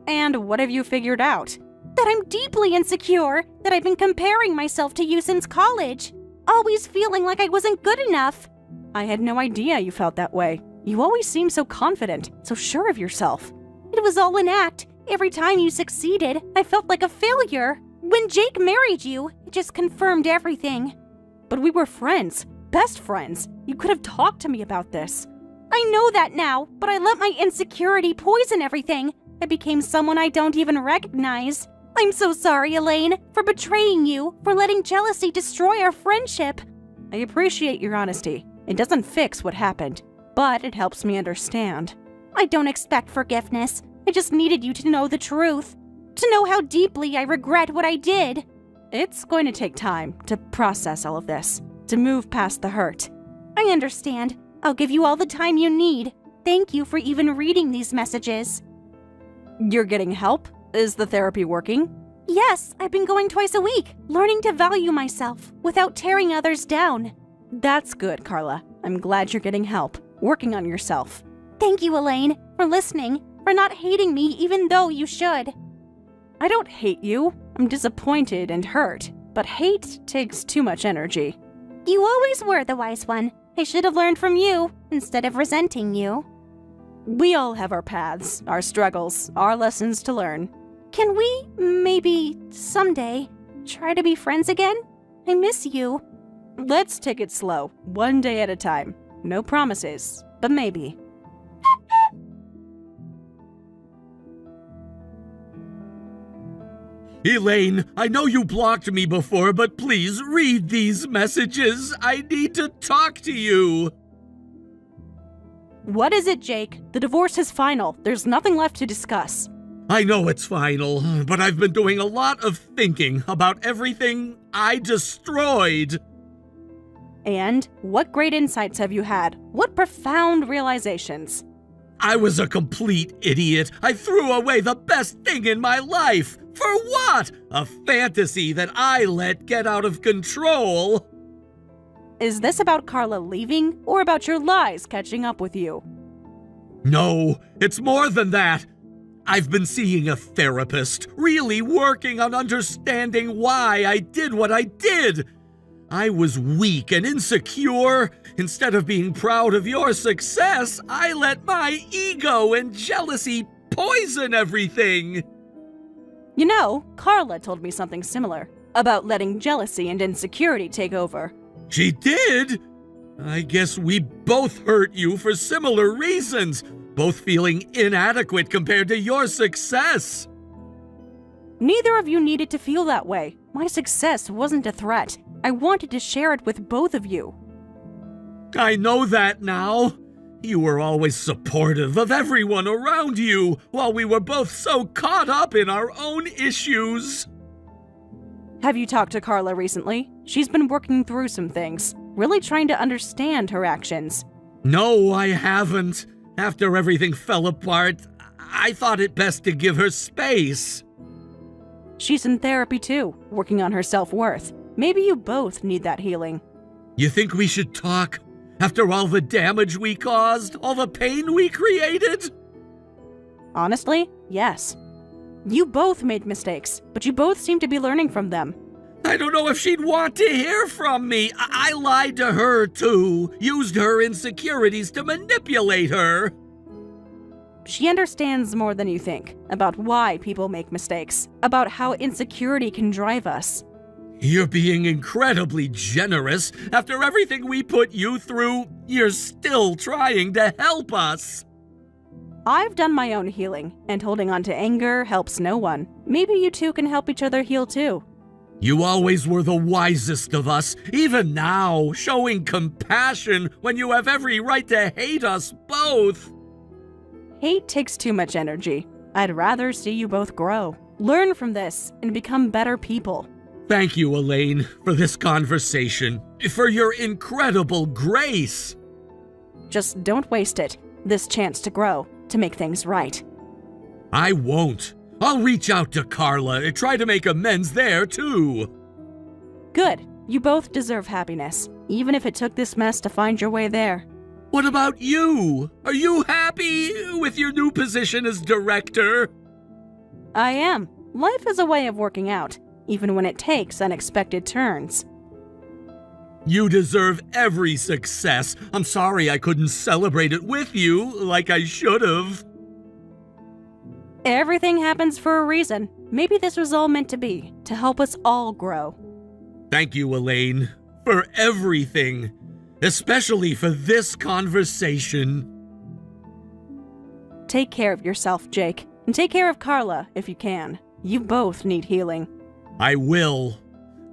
And what have you figured out? That I'm deeply insecure, that I've been comparing myself to you since college, always feeling like I wasn't good enough. I had no idea you felt that way. You always seem so confident, so sure of yourself. It was all an act. Every time you succeeded, I felt like a failure. When Jake married you, it just confirmed everything. But we were friends, best friends. You could have talked to me about this. I know that now, but I let my insecurity poison everything. I became someone I don't even recognize. I'm so sorry, Elaine, for betraying you, for letting jealousy destroy our friendship. I appreciate your honesty. It doesn't fix what happened, but it helps me understand. I don't expect forgiveness. I just needed you to know the truth. To know how deeply I regret what I did. It's going to take time to process all of this, to move past the hurt. I understand. I'll give you all the time you need. Thank you for even reading these messages. You're getting help? Is the therapy working? Yes, I've been going twice a week, learning to value myself without tearing others down. That's good, Carla. I'm glad you're getting help, working on yourself. Thank you, Elaine, for listening, for not hating me even though you should. I don't hate you. I'm disappointed and hurt, but hate takes too much energy. You always were the wise one. I should have learned from you instead of resenting you. We all have our paths, our struggles, our lessons to learn. Can we, maybe someday, try to be friends again? I miss you. Let's take it slow, one day at a time. No promises, but maybe. Elaine, I know you blocked me before, but please read these messages. I need to talk to you. What is it, Jake? The divorce is final. There's nothing left to discuss. I know it's final, but I've been doing a lot of thinking about everything I destroyed. And what great insights have you had? What profound realizations? I was a complete idiot. I threw away the best thing in my life. For what? A fantasy that I let get out of control. Is this about Carla leaving, or about your lies catching up with you? No, it's more than that. I've been seeing a therapist, really working on understanding why I did what I did. I was weak and insecure. Instead of being proud of your success, I let my ego and jealousy poison everything. You know, Carla told me something similar, about letting jealousy and insecurity take over. She did? I guess we both hurt you for similar reasons, both feeling inadequate compared to your success. Neither of you needed to feel that way. My success wasn't a threat. I wanted to share it with both of you. I know that now. You were always supportive of everyone around you, while we were both so caught up in our own issues. Have you talked to Carla recently? She's been working through some things, really trying to understand her actions. No, I haven't. After everything fell apart, I thought it best to give her space. She's in therapy too, working on her self-worth. Maybe you both need that healing. You think we should talk? After all the damage we caused, all the pain we created? Honestly, yes. You both made mistakes, but you both seem to be learning from them. I don't know if she'd want to hear from me. I lied to her too, used her insecurities to manipulate her. She understands more than you think about why people make mistakes, about how insecurity can drive us. You're being incredibly generous. After everything we put you through, you're still trying to help us. I've done my own healing, and holding on to anger helps no one. Maybe you two can help each other heal too. You always were the wisest of us, even now, showing compassion when you have every right to hate us both. Hate takes too much energy. I'd rather see you both grow, learn from this, and become better people. Thank you, Elaine, for this conversation, for your incredible grace. Just don't waste it. This chance to grow, to make things right. I won't. I'll reach out to Carla and try to make amends there, too. Good. You both deserve happiness, even if it took this mess to find your way there. What about you? Are you happy with your new position as director? I am. Life is a way of working out, even when it takes unexpected turns. You deserve every success. I'm sorry I couldn't celebrate it with you like I should have. Everything happens for a reason. Maybe this was all meant to be, to help us all grow. Thank you, Elaine, for everything, especially for this conversation. Take care of yourself, Jake, and take care of Carla if you can. You both need healing. I will.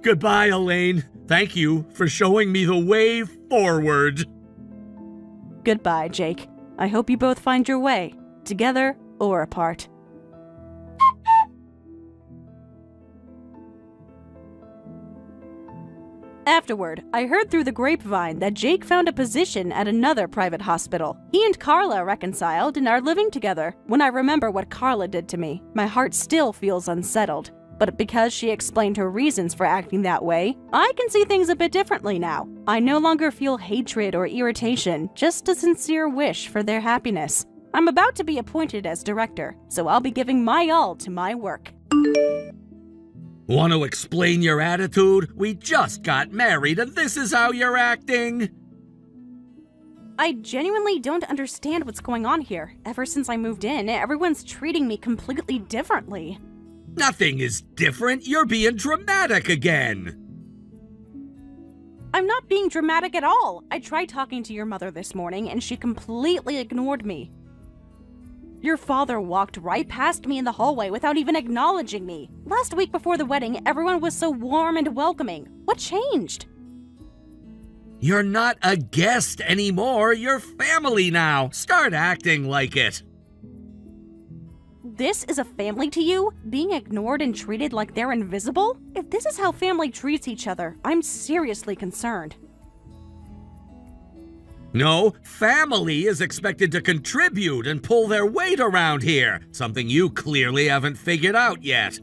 Goodbye, Elaine. Thank you for showing me the way forward. Goodbye, Jake. I hope you both find your way, together or apart. Afterward, I heard through the grapevine that Jake found a position at another private hospital. He and Carla reconciled and are living together. When I remember what Carla did to me, my heart still feels unsettled. But because she explained her reasons for acting that way, I can see things a bit differently now. I no longer feel hatred or irritation, just a sincere wish for their happiness. I'm about to be appointed as director, so I'll be giving my all to my work. Want to explain your attitude? We just got married and this is how you're acting? I genuinely don't understand what's going on here. Ever since I moved in, everyone's treating me completely differently. Nothing is different. You're being dramatic again. I'm not being dramatic at all. I tried talking to your mother this morning and she completely ignored me. Your father walked right past me in the hallway without even acknowledging me. Last week before the wedding, everyone was so warm and welcoming. What changed? You're not a guest anymore. You're family now. Start acting like it. This is a family to you? Being ignored and treated like they're invisible? If this is how family treats each other, I'm seriously concerned. No, family is expected to contribute and pull their weight around here, something you clearly haven't figured out yet.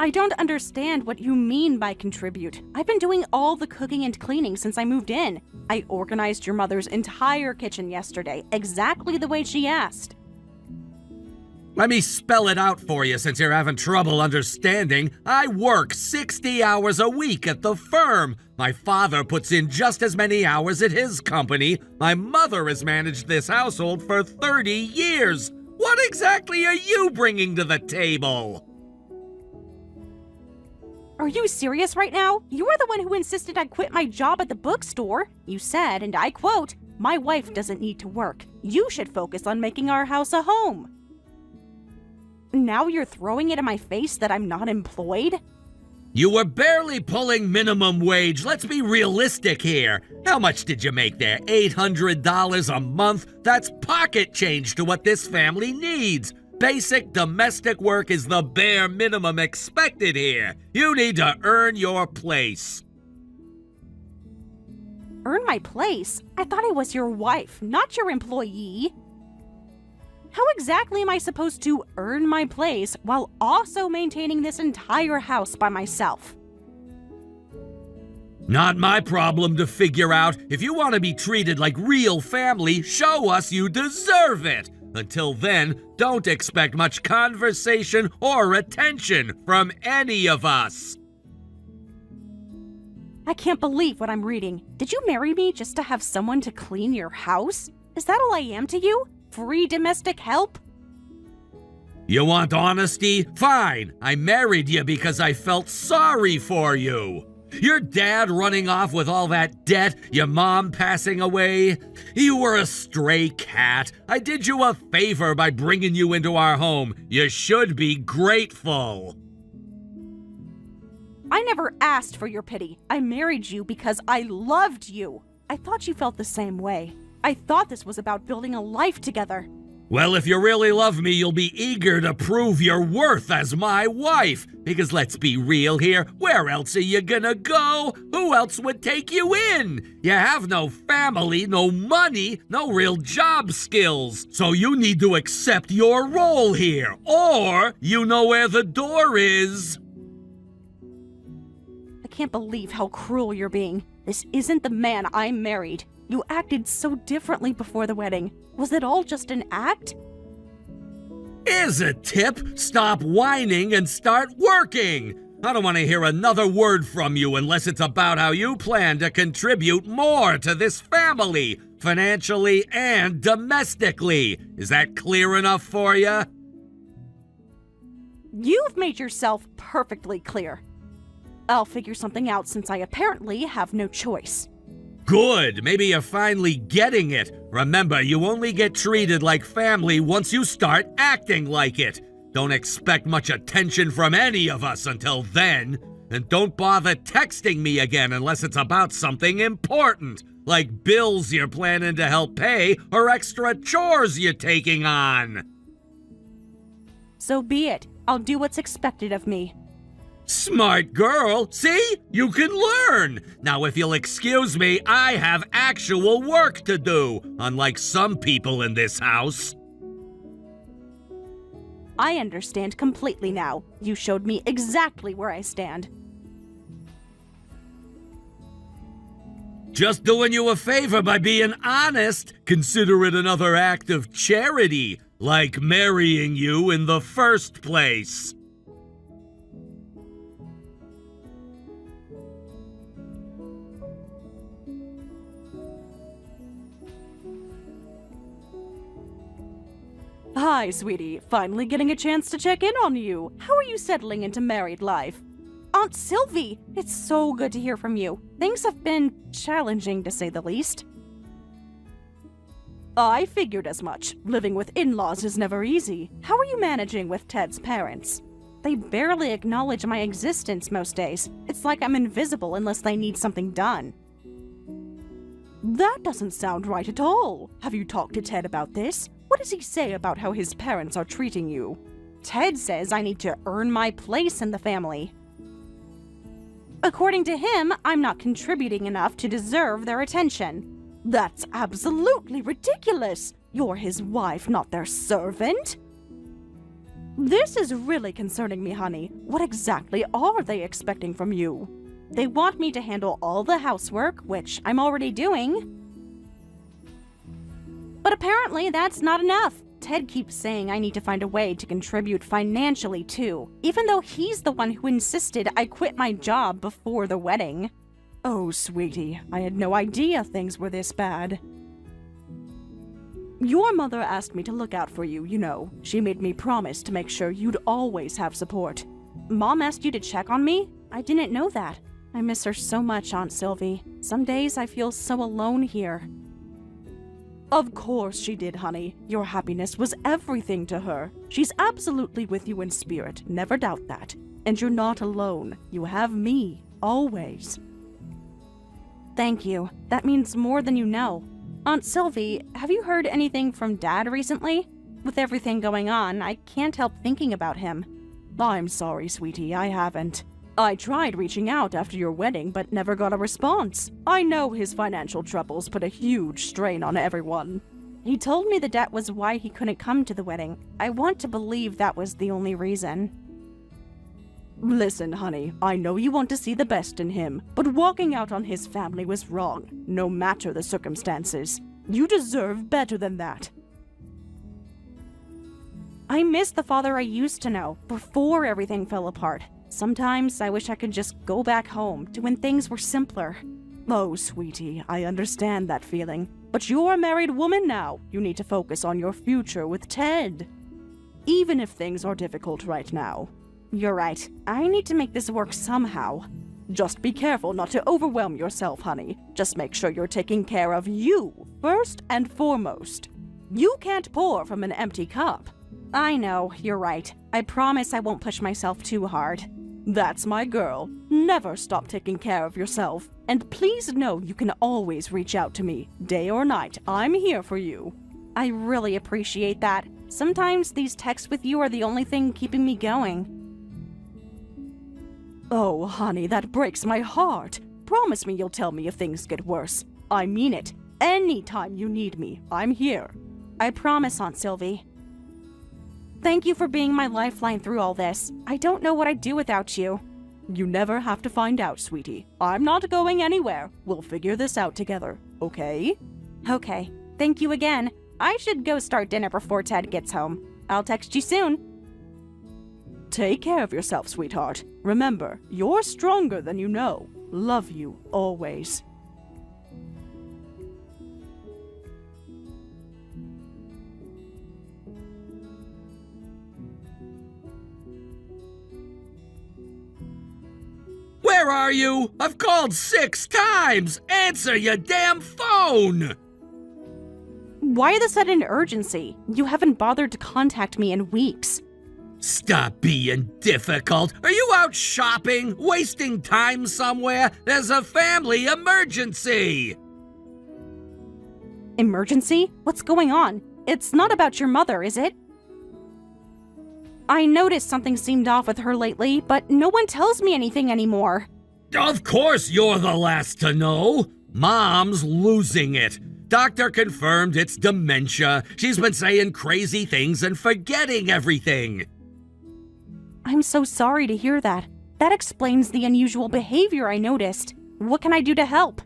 I don't understand what you mean by contribute. I've been doing all the cooking and cleaning since I moved in. I organized your mother's entire kitchen yesterday, exactly the way she asked. Let me spell it out for you since you're having trouble understanding. I work 60 hours a week at the firm. My father puts in just as many hours at his company. My mother has managed this household for 30 years. What exactly are you bringing to the table? Are you serious right now? You are the one who insisted I quit my job at the bookstore. You said, and I quote, "My wife doesn't need to work. You should focus on making our house a home." Now you're throwing it in my face that I'm not employed? You were barely pulling minimum wage. Let's be realistic here. How much did you make there? $800 a month? That's pocket change to what this family needs. Basic domestic work is the bare minimum expected here. You need to earn your place. Earn my place? I thought I was your wife, not your employee. How exactly am I supposed to earn my place while also maintaining this entire house by myself? Not my problem to figure out. If you want to be treated like real family, show us you deserve it. Until then, don't expect much conversation or attention from any of us. I can't believe what I'm reading. Did you marry me just to have someone to clean your house? Is that all I am to you? Free domestic help? You want honesty? Fine. I married you because I felt sorry for you. Your dad running off with all that debt, your mom passing away. You were a stray cat. I did you a favor by bringing you into our home. You should be grateful. I never asked for your pity. I married you because I loved you. I thought you felt the same way. I thought this was about building a life together. Well, if you really love me, you'll be eager to prove your worth as my wife. Because let's be real here, where else are you gonna go? Who else would take you in? You have no family, no money, no real job skills. So you need to accept your role here, or you know where the door is. I can't believe how cruel you're being. This isn't the man I married. You acted so differently before the wedding. Was it all just an act? Here's a tip. Stop whining and start working. I don't want to hear another word from you unless it's about how you plan to contribute more to this family, financially and domestically. Is that clear enough for you? You've made yourself perfectly clear. I'll figure something out since I apparently have no choice. Good. Maybe you're finally getting it. Remember, you only get treated like family once you start acting like it. Don't expect much attention from any of us until then. And don't bother texting me again unless it's about something important, like bills you're planning to help pay or extra chores you're taking on. So be it. I'll do what's expected of me. Smart girl. See? You can learn. Now, if you'll excuse me, I have actual work to do, unlike some people in this house. I understand completely now. You showed me exactly where I stand. Just doing you a favor by being honest. Consider it another act of charity, like marrying you in the first place. Hi, sweetie. Finally getting a chance to check in on you. How are you settling into married life? Aunt Sylvie, it's so good to hear from you. Things have been challenging, to say the least. I figured as much. Living with in-laws is never easy. How are you managing with Ted's parents? They barely acknowledge my existence most days. It's like I'm invisible unless they need something done. That doesn't sound right at all. Have you talked to Ted about this? What does he say about how his parents are treating you? Ted says I need to earn my place in the family. According to him, I'm not contributing enough to deserve their attention. That's absolutely ridiculous. You're his wife, not their servant. This is really concerning me, honey. What exactly are they expecting from you? They want me to handle all the housework, which I'm already doing. But apparently that's not enough. Ted keeps saying I need to find a way to contribute financially too, even though he's the one who insisted I quit my job before the wedding. Oh, sweetie, I had no idea things were this bad. Your mother asked me to look out for you, you know. She made me promise to make sure you'd always have support. Mom asked you to check on me? I didn't know that. I miss her so much, Aunt Sylvie. Some days I feel so alone here. Of course she did, honey. Your happiness was everything to her. She's absolutely with you in spirit, never doubt that. And you're not alone. You have me, always. Thank you. That means more than you know. Aunt Sylvie, have you heard anything from Dad recently? With everything going on, I can't help thinking about him. I'm sorry, sweetie, I haven't. I tried reaching out after your wedding, but never got a response. I know his financial troubles put a huge strain on everyone. He told me the debt was why he couldn't come to the wedding. I want to believe that was the only reason. Listen, honey, I know you want to see the best in him, but walking out on his family was wrong, no matter the circumstances. You deserve better than that. I miss the father I used to know, before everything fell apart. Sometimes I wish I could just go back home to when things were simpler. Oh, sweetie, I understand that feeling. But you're a married woman now. You need to focus on your future with Ted. Even if things are difficult right now. You're right. I need to make this work somehow. Just be careful not to overwhelm yourself, honey. Just make sure you're taking care of you first and foremost. You can't pour from an empty cup. I know, you're right. I promise I won't push myself too hard. That's my girl. Never stop taking care of yourself. And please know you can always reach out to me. Day or night, I'm here for you. I really appreciate that. Sometimes these texts with you are the only thing keeping me going. Oh, honey, that breaks my heart. Promise me you'll tell me if things get worse. I mean it. Anytime you need me, I'm here. I promise, Aunt Sylvie. Thank you for being my lifeline through all this. I don't know what I'd do without you. You never have to find out, sweetie. I'm not going anywhere. We'll figure this out together, okay? Okay. Thank you again. I should go start dinner before Ted gets home. I'll text you soon. Take care of yourself, sweetheart. Remember, you're stronger than you know. Love you always. Where are you? I've called 6 times! Answer your damn phone! Why the sudden urgency? You haven't bothered to contact me in weeks. Stop being difficult. Are you out shopping? Wasting time somewhere? There's a family emergency! Emergency? What's going on? It's not about your mother, is it? I noticed something seemed off with her lately, but no one tells me anything anymore. Of course you're the last to know. Mom's losing it. Doctor confirmed it's dementia. She's been saying crazy things and forgetting everything. I'm so sorry to hear that. That explains the unusual behavior I noticed. What can I do to help?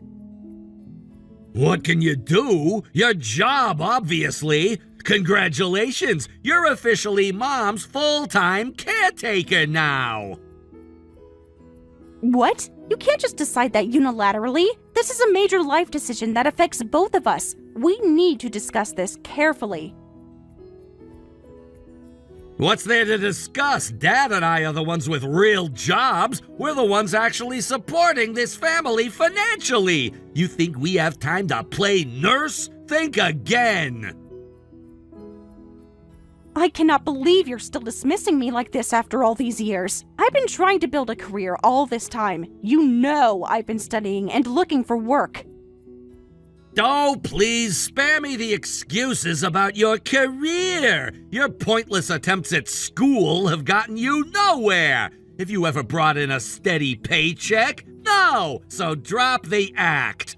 What can you do? Your job, obviously. Congratulations, you're officially Mom's full-time caretaker now. What? You can't just decide that unilaterally. This is a major life decision that affects both of us. We need to discuss this carefully. What's there to discuss? Dad and I are the ones with real jobs. We're the ones actually supporting this family financially. You think we have time to play nurse? Think again. I cannot believe you're still dismissing me like this after all these years. I've been trying to build a career all this time. You know I've been studying and looking for work. Oh, please spare me the excuses about your career. Your pointless attempts at school have gotten you nowhere. Have you ever brought in a steady paycheck? No, so drop the act.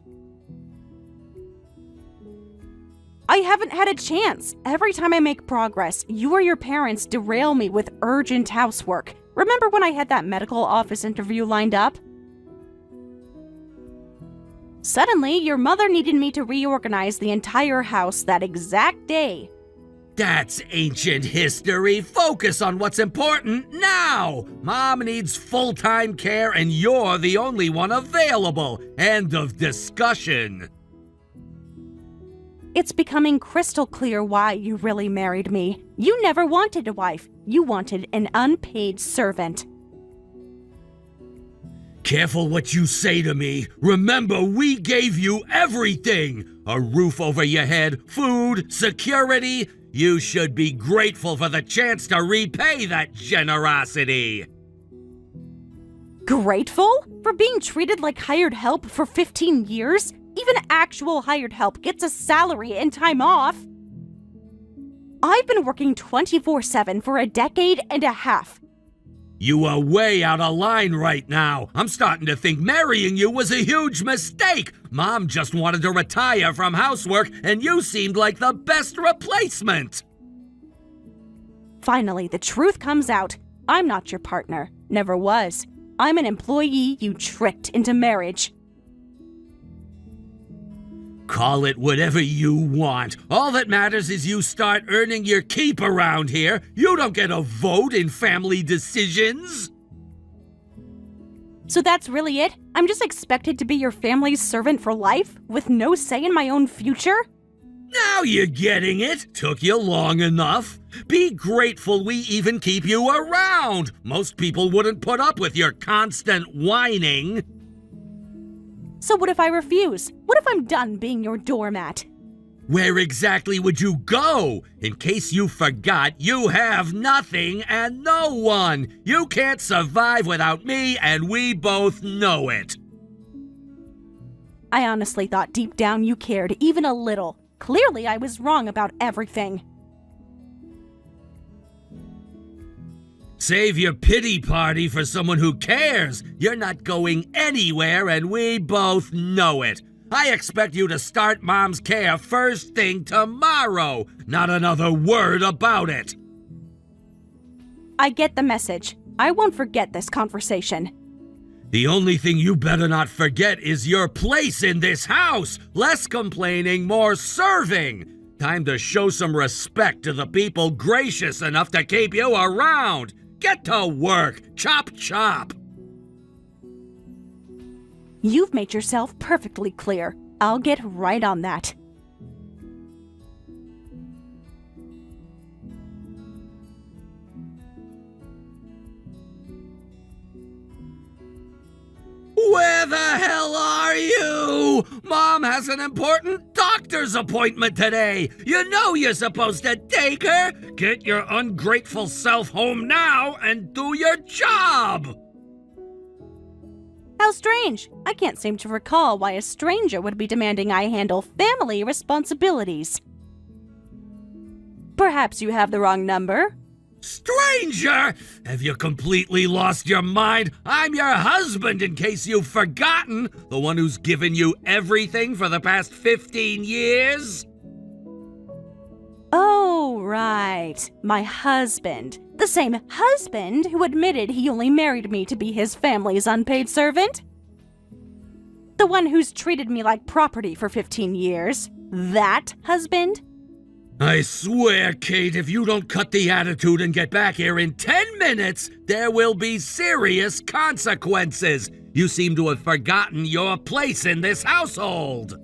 I haven't had a chance. Every time I make progress, you or your parents derail me with urgent housework. Remember when I had that medical office interview lined up? Suddenly, your mother needed me to reorganize the entire house that exact day. That's ancient history. Focus on what's important now. Mom needs full-time care and you're the only one available. End of discussion. It's becoming crystal clear why you really married me. You never wanted a wife. You wanted an unpaid servant. Careful what you say to me. Remember, we gave you everything. A roof over your head, food, security. You should be grateful for the chance to repay that generosity. Grateful? For being treated like hired help for 15 years? Even actual hired help gets a salary and time off. I've been working 24/7 for a decade and a half. You are way out of line right now. I'm starting to think marrying you was a huge mistake. Mom just wanted to retire from housework, and you seemed like the best replacement. Finally, the truth comes out. I'm not your partner. Never was. I'm an employee you tricked into marriage. Call it whatever you want. All that matters is you start earning your keep around here. You don't get a vote in family decisions. So that's really it? I'm just expected to be your family's servant for life, with no say in my own future? Now you're getting it. Took you long enough. Be grateful we even keep you around. Most people wouldn't put up with your constant whining. So what if I refuse? What if I'm done being your doormat? Where exactly would you go? In case you forgot, you have nothing and no one. You can't survive without me, and we both know it. I honestly thought deep down you cared even a little. Clearly, I was wrong about everything. Save your pity party for someone who cares. You're not going anywhere, and we both know it. I expect you to start Mom's care first thing tomorrow. Not another word about it. I get the message. I won't forget this conversation. The only thing you better not forget is your place in this house. Less complaining, more serving. Time to show some respect to the people gracious enough to keep you around. Get to work. Chop, chop. You've made yourself perfectly clear. I'll get right on that. Where the hell are you? Mom has an important doctor's appointment today. You know you're supposed to take her. Get your ungrateful self home now and do your job. How strange. I can't seem to recall why a stranger would be demanding I handle family responsibilities. Perhaps you have the wrong number? Stranger! Have you completely lost your mind? I'm your husband, in case you've forgotten. The one who's given you everything for the past 15 years. Oh, right. My husband. The same husband who admitted he only married me to be his family's unpaid servant? The one who's treated me like property for 15 years? That husband? I swear, Kate, if you don't cut the attitude and get back here in 10 minutes, there will be serious consequences. You seem to have forgotten your place in this household.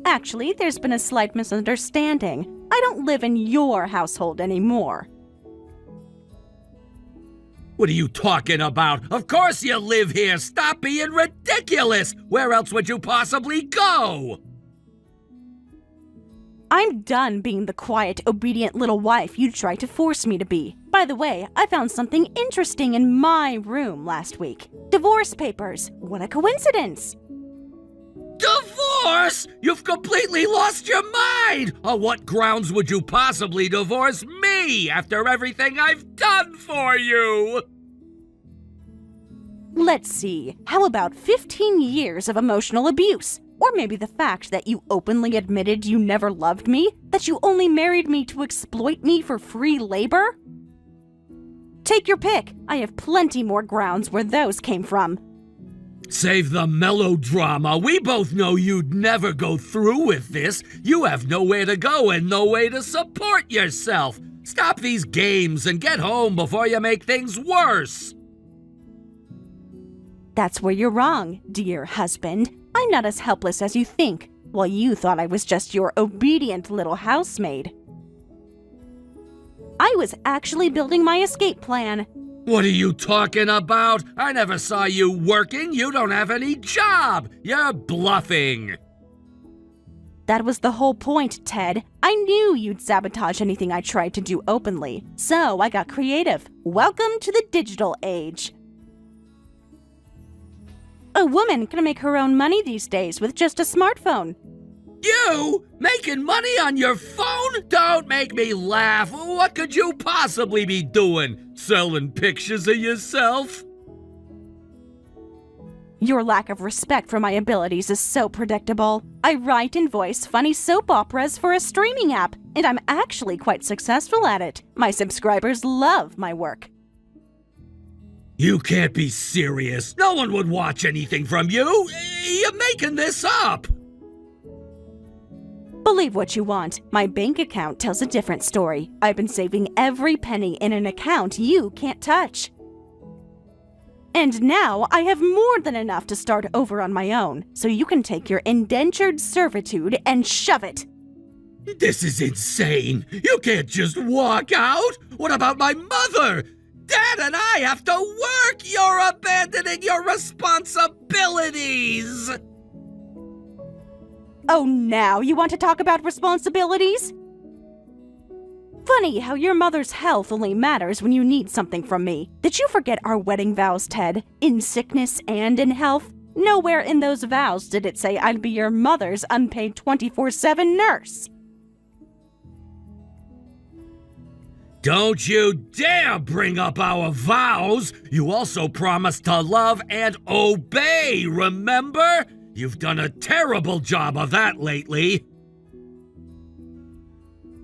Actually, there's been a slight misunderstanding. I don't live in your household anymore. What are you talking about? Of course you live here. Stop being ridiculous. Where else would you possibly go? I'm done being the quiet, obedient little wife you tried to force me to be. By the way, I found something interesting in my room last week. Divorce papers. What a coincidence. Divorce? You've completely lost your mind! On what grounds would you possibly divorce me after everything I've done for you? Let's see. How about 15 years of emotional abuse? Or maybe the fact that you openly admitted you never loved me? That you only married me to exploit me for free labor? Take your pick. I have plenty more grounds where those came from. Save the melodrama. We both know you'd never go through with this. You have nowhere to go and no way to support yourself. Stop these games and get home before you make things worse. That's where you're wrong, dear husband. I'm not as helpless as you think. Well, you thought I was just your obedient little housemaid. I was actually building my escape plan. What are you talking about? I never saw you working. You don't have any job. You're bluffing. That was the whole point, Ted. I knew you'd sabotage anything I tried to do openly, so I got creative. Welcome to the digital age. A woman can make her own money these days with just a smartphone. You? Making money on your phone? Don't make me laugh. What could you possibly be doing? Selling pictures of yourself? Your lack of respect for my abilities is so predictable. I write and voice funny soap operas for a streaming app, and I'm actually quite successful at it. My subscribers love my work. You can't be serious. No one would watch anything from you. You're making this up. Believe what you want. My bank account tells a different story. I've been saving every penny in an account you can't touch. And now I have more than enough to start over on my own, so you can take your indentured servitude and shove it. This is insane. You can't just walk out. What about my mother? Dad and I have to work. You're abandoning your responsibilities. Oh, now you want to talk about responsibilities? Funny how your mother's health only matters when you need something from me. Did you forget our wedding vows, Ted? In sickness and in health? Nowhere in those vows did it say I'd be your mother's unpaid 24/7 nurse. Don't you dare bring up our vows! You also promised to love and obey, remember? You've done a terrible job of that lately.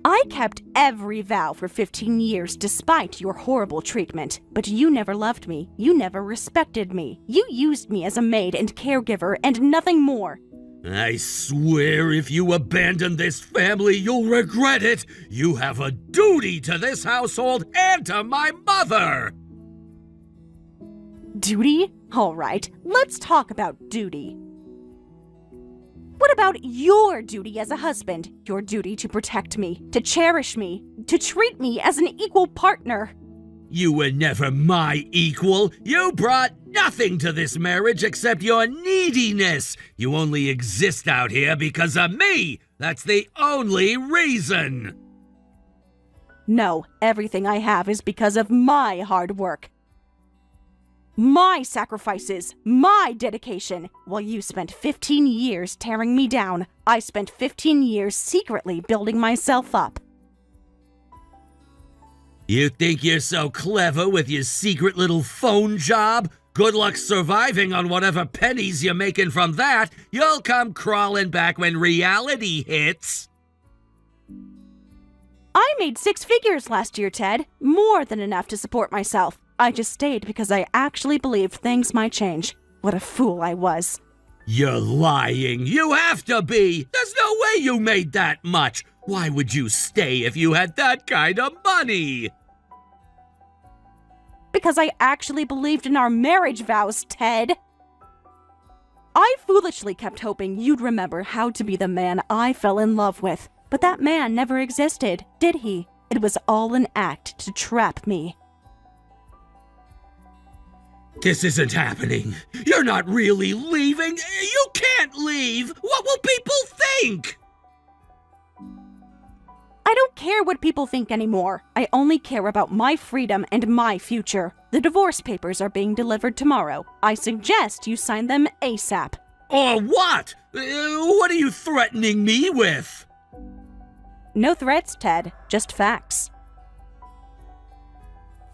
I kept every vow for 15 years despite your horrible treatment, but you never loved me. You never respected me. You used me as a maid and caregiver and nothing more. I swear if you abandon this family, you'll regret it. You have a duty to this household and to my mother. Duty? All right, let's talk about duty. What about your duty as a husband? Your duty to protect me, to cherish me, to treat me as an equal partner. You were never my equal. You brought nothing to this marriage except your neediness. You only exist out here because of me. That's the only reason. No, everything I have is because of my hard work. My sacrifices, my dedication. While you spent 15 years tearing me down, I spent 15 years secretly building myself up. You think you're so clever with your secret little phone job? Good luck surviving on whatever pennies you're making from that. You'll come crawling back when reality hits. I made 6 figures last year, Ted. More than enough to support myself. I just stayed because I actually believed things might change. What a fool I was. You're lying. You have to be. There's no way you made that much. Why would you stay if you had that kind of money? Because I actually believed in our marriage vows, Ted. I foolishly kept hoping you'd remember how to be the man I fell in love with. But that man never existed, did he? It was all an act to trap me. This isn't happening. You're not really leaving. You can't leave. What will people think? I don't care what people think anymore. I only care about my freedom and my future. The divorce papers are being delivered tomorrow. I suggest you sign them ASAP. Or what? What are you threatening me with? No threats, Ted. Just facts.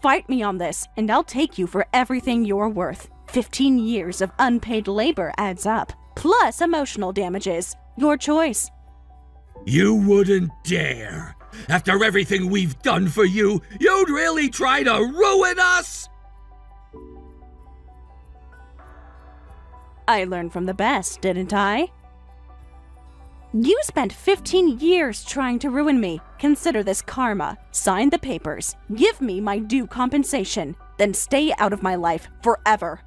Fight me on this, and I'll take you for everything you're worth. 15 years of unpaid labor adds up, plus emotional damages. Your choice. You wouldn't dare. After everything we've done for you, you'd really try to ruin us? I learned from the best, didn't I? You spent 15 years trying to ruin me. Consider this karma. Sign the papers. Give me my due compensation. Then stay out of my life forever.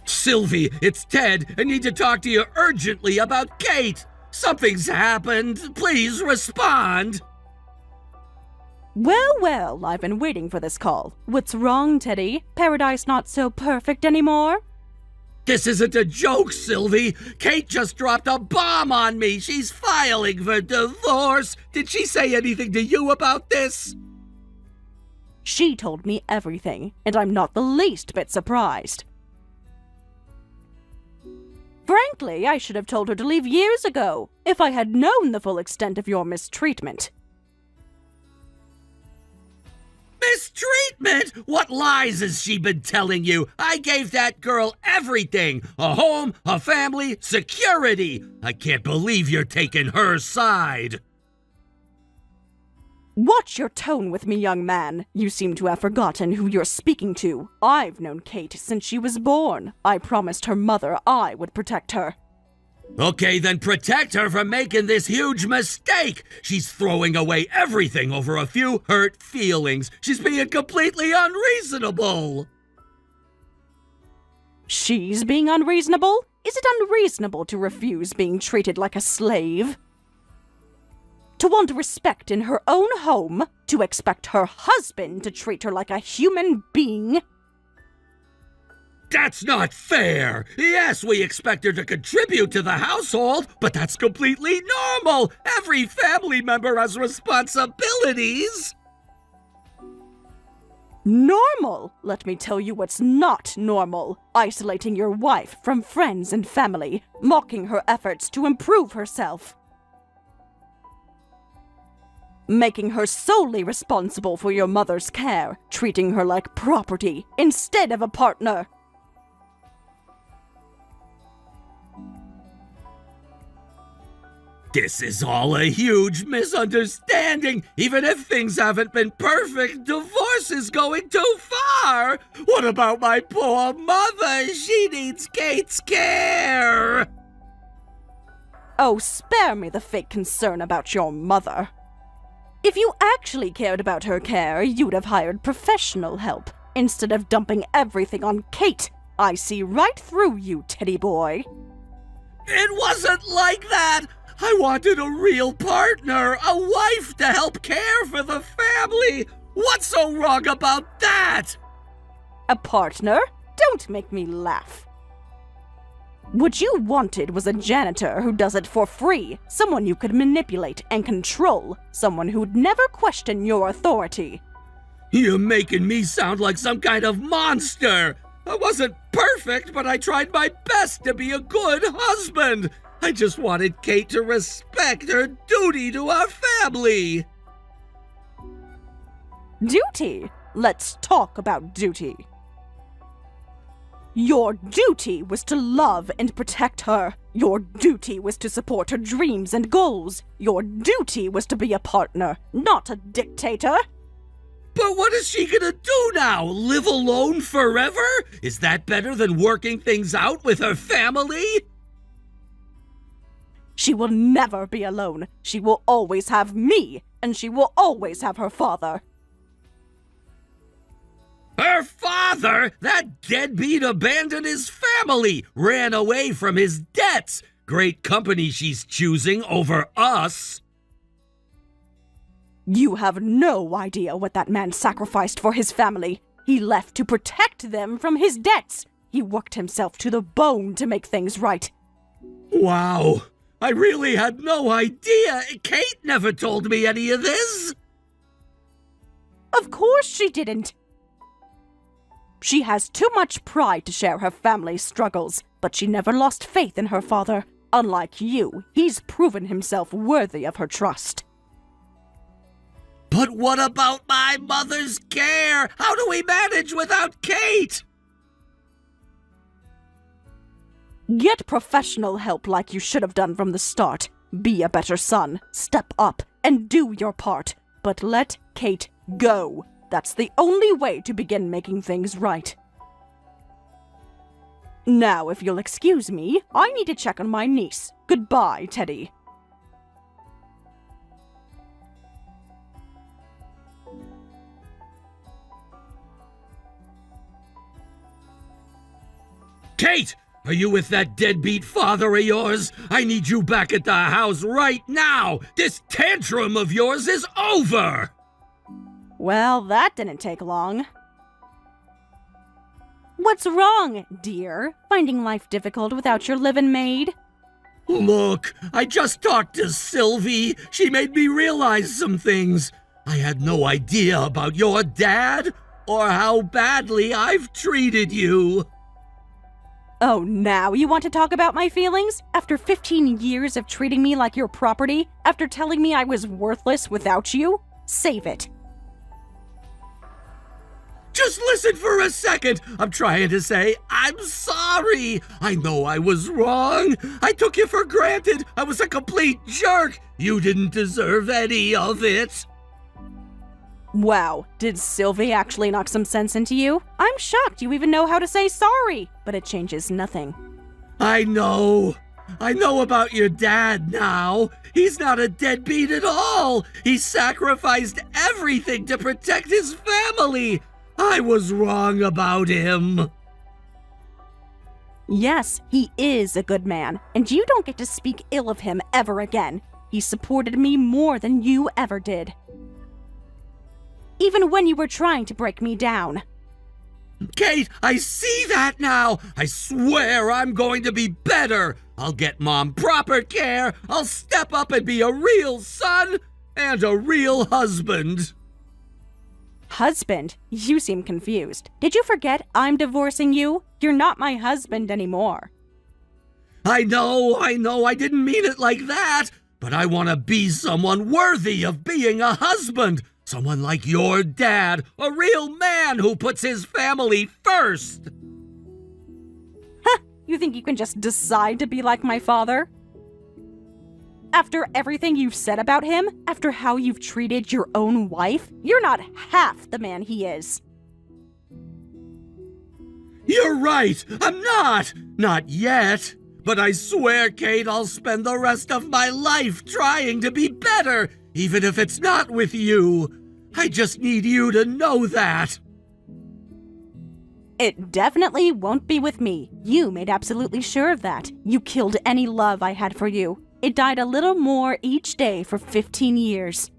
Sylvie, it's Ted. I need to talk to you urgently about Kate. Something's happened. Please respond. Well, I've been waiting for this call. What's wrong, Teddy? Paradise not so perfect anymore? This isn't a joke, Sylvie. Kate just dropped a bomb on me. She's filing for divorce. Did she say anything to you about this? She told me everything, and I'm not the least bit surprised. Frankly, I should have told her to leave years ago, if I had known the full extent of your mistreatment. Mistreatment? What lies has she been telling you? I gave that girl everything. A home, a family, security. I can't believe you're taking her side. Watch your tone with me, young man. You seem to have forgotten who you're speaking to. I've known Kate since she was born. I promised her mother I would protect her. Okay, then protect her from making this huge mistake. She's throwing away everything over a few hurt feelings. She's being completely unreasonable. She's being unreasonable? Is it unreasonable to refuse being treated like a slave? To want respect in her own home? To expect her husband to treat her like a human being? That's not fair! Yes, we expect her to contribute to the household, but that's completely normal! Every family member has responsibilities! Normal? Let me tell you what's not normal. Isolating your wife from friends and family, mocking her efforts to improve herself. Making her solely responsible for your mother's care, treating her like property instead of a partner. This is all a huge misunderstanding. Even if things haven't been perfect, divorce is going too far. What about my poor mother? She needs Kate's care. Oh, spare me the fake concern about your mother. If you actually cared about her care, you'd have hired professional help instead of dumping everything on Kate. I see right through you, teddy boy. It wasn't like that. I wanted a real partner, a wife to help care for the family. What's so wrong about that? A partner? Don't make me laugh. What you wanted was a janitor who does it for free, someone you could manipulate and control, someone who'd never question your authority. You're making me sound like some kind of monster. I wasn't perfect, but I tried my best to be a good husband. I just wanted Kate to respect her duty to our family. Duty? Let's talk about duty. Your duty was to love and protect her. Your duty was to support her dreams and goals. Your duty was to be a partner, not a dictator. But what is she gonna do now? Live alone forever? Is that better than working things out with her family? She will never be alone. She will always have me, and she will always have her father. Her father? That deadbeat abandoned his family, ran away from his debts. Great company she's choosing over us. You have no idea what that man sacrificed for his family. He left to protect them from his debts. He worked himself to the bone to make things right. Wow. I really had no idea. Kate never told me any of this. Of course she didn't. She has too much pride to share her family's struggles, but she never lost faith in her father. Unlike you, he's proven himself worthy of her trust. But what about my mother's care? How do we manage without Kate? Get professional help like you should have done from the start. Be a better son, step up, and do your part. But let Kate go. That's the only way to begin making things right. Now, if you'll excuse me, I need to check on my niece. Goodbye, Teddy. Kate! Are you with that deadbeat father of yours? I need you back at the house right now! This tantrum of yours is over! Well, that didn't take long. What's wrong, dear? Finding life difficult without your living maid? Look, I just talked to Sylvie. She made me realize some things. I had no idea about your dad or how badly I've treated you. Oh, now you want to talk about my feelings? After 15 years of treating me like your property? After telling me I was worthless without you? Save it. Just listen for a second. I'm trying to say I'm sorry. I know I was wrong. I took you for granted. I was a complete jerk. You didn't deserve any of it. Wow, did Sylvie actually knock some sense into you? I'm shocked you even know how to say sorry, but it changes nothing. I know about your dad now. He's not a deadbeat at all. He sacrificed everything to protect his family. I was wrong about him. Yes, he is a good man, and you don't get to speak ill of him ever again. He supported me more than you ever did. Even when you were trying to break me down. Kate, I see that now. I swear I'm going to be better. I'll get Mom proper care. I'll step up and be a real son and a real husband. Husband? You seem confused. Did you forget I'm divorcing you? You're not my husband anymore. I know, I didn't mean it like that. But I want to be someone worthy of being a husband. Someone like your dad, a real man who puts his family first. You think you can just decide to be like my father? After everything you've said about him, after how you've treated your own wife, you're not half the man he is. You're right, I'm not. Not yet. But I swear, Kate, I'll spend the rest of my life trying to be better, even if it's not with you. I just need you to know that. It definitely won't be with me. You made absolutely sure of that. You killed any love I had for you. It died a little more each day for 15 years.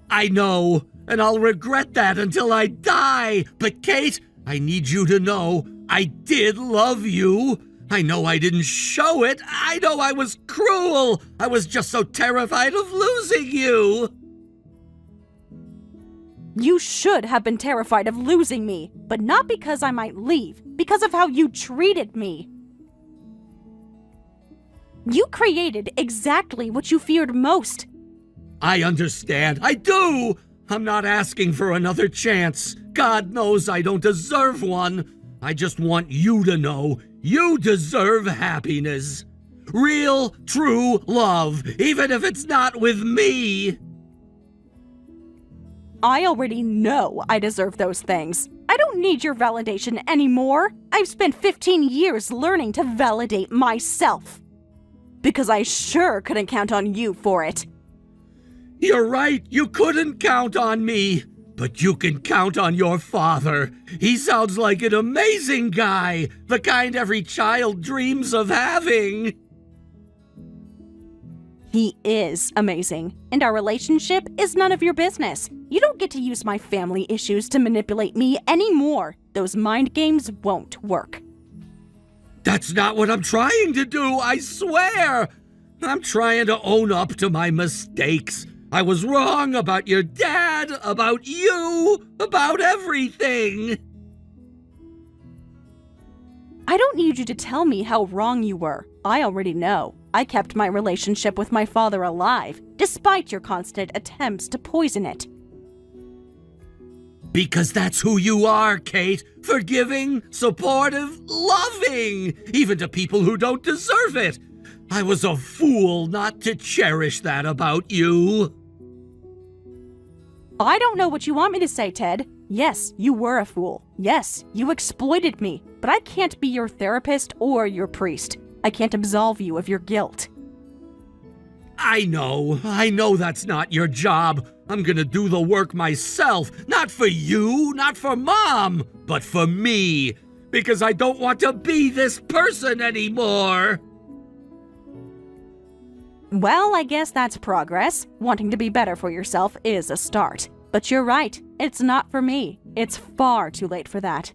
I know, and I'll regret that until I die. But Kate, I need you to know I did love you. I know I didn't show it. I know I was cruel. I was just so terrified of losing you. You should have been terrified of losing me, but not because I might leave, because of how you treated me. You created exactly what you feared most. I understand. I do. I'm not asking for another chance. God knows I don't deserve one. I just want you to know you deserve happiness. Real, true love, even if it's not with me. I already know I deserve those things. I don't need your validation anymore. I've spent 15 years learning to validate myself. Because I sure couldn't count on you for it. You're right, you couldn't count on me. But you can count on your father. He sounds like an amazing guy, the kind every child dreams of having. He is amazing, and our relationship is none of your business. You don't get to use my family issues to manipulate me anymore. Those mind games won't work. That's not what I'm trying to do, I swear. I'm trying to own up to my mistakes. I was wrong about your dad, about you, about everything. I don't need you to tell me how wrong you were. I already know. I kept my relationship with my father alive, despite your constant attempts to poison it. Because that's who you are, Kate. Forgiving, supportive, loving, even to people who don't deserve it. I was a fool not to cherish that about you. I don't know what you want me to say, Ted. Yes, you were a fool. Yes, you exploited me. But I can't be your therapist or your priest. I can't absolve you of your guilt. I know that's not your job. I'm gonna do the work myself. Not for you, not for Mom, but for me. Because I don't want to be this person anymore. Well, I guess that's progress. Wanting to be better for yourself is a start. But you're right, it's not for me. It's far too late for that.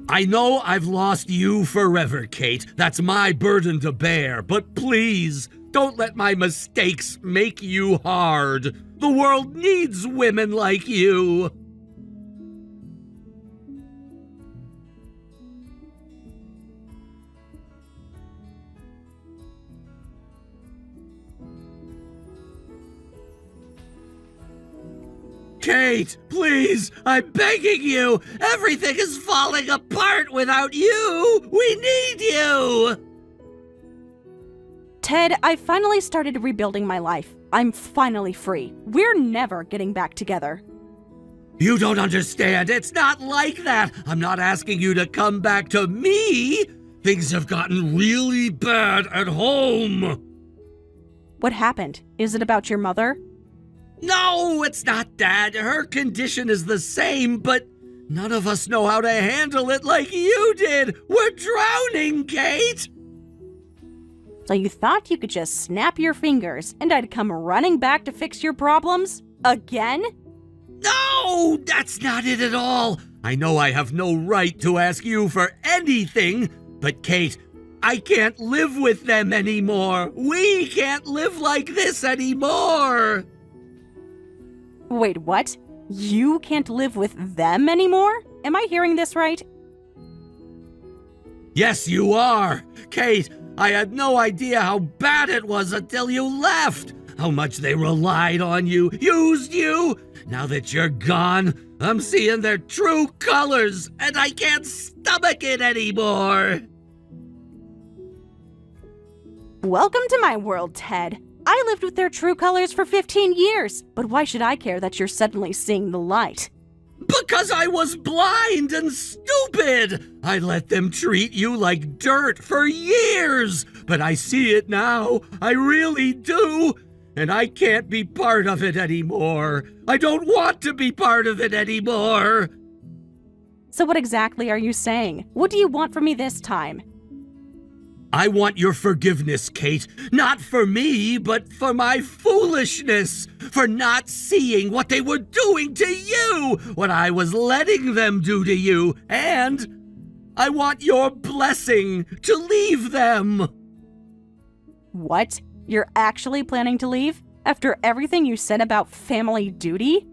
I know I've lost you forever, Kate. That's my burden to bear. But please, don't let my mistakes make you hard. The world needs women like you. Kate, please, I'm begging you. Everything is falling apart without you. We need you. Ted, I finally started rebuilding my life. I'm finally free. We're never getting back together. You don't understand. It's not like that. I'm not asking you to come back to me. Things have gotten really bad at home. What happened? Is it about your mother? No, it's not that. Her condition is the same, but none of us know how to handle it like you did. We're drowning, Kate. So you thought you could just snap your fingers and I'd come running back to fix your problems? Again? No, that's not it at all. I know I have no right to ask you for anything, but Kate, I can't live with them anymore. We can't live like this anymore. Wait, what? You can't live with them anymore? Am I hearing this right? Yes, you are. Kate, I had no idea how bad it was until you left. How much they relied on you, used you. Now that you're gone, I'm seeing their true colors, and I can't stomach it anymore. Welcome to my world, Ted. I lived with their true colors for 15 years, but why should I care that you're suddenly seeing the light? Because I was blind and stupid. I let them treat you like dirt for years, but I see it now. I really do. And I can't be part of it anymore. I don't want to be part of it anymore. So what exactly are you saying? What do you want from me this time? I want your forgiveness, Kate. Not for me, but for my foolishness. For not seeing what they were doing to you, what I was letting them do to you. And I want your blessing to leave them. What? You're actually planning to leave? After everything you said about family duty?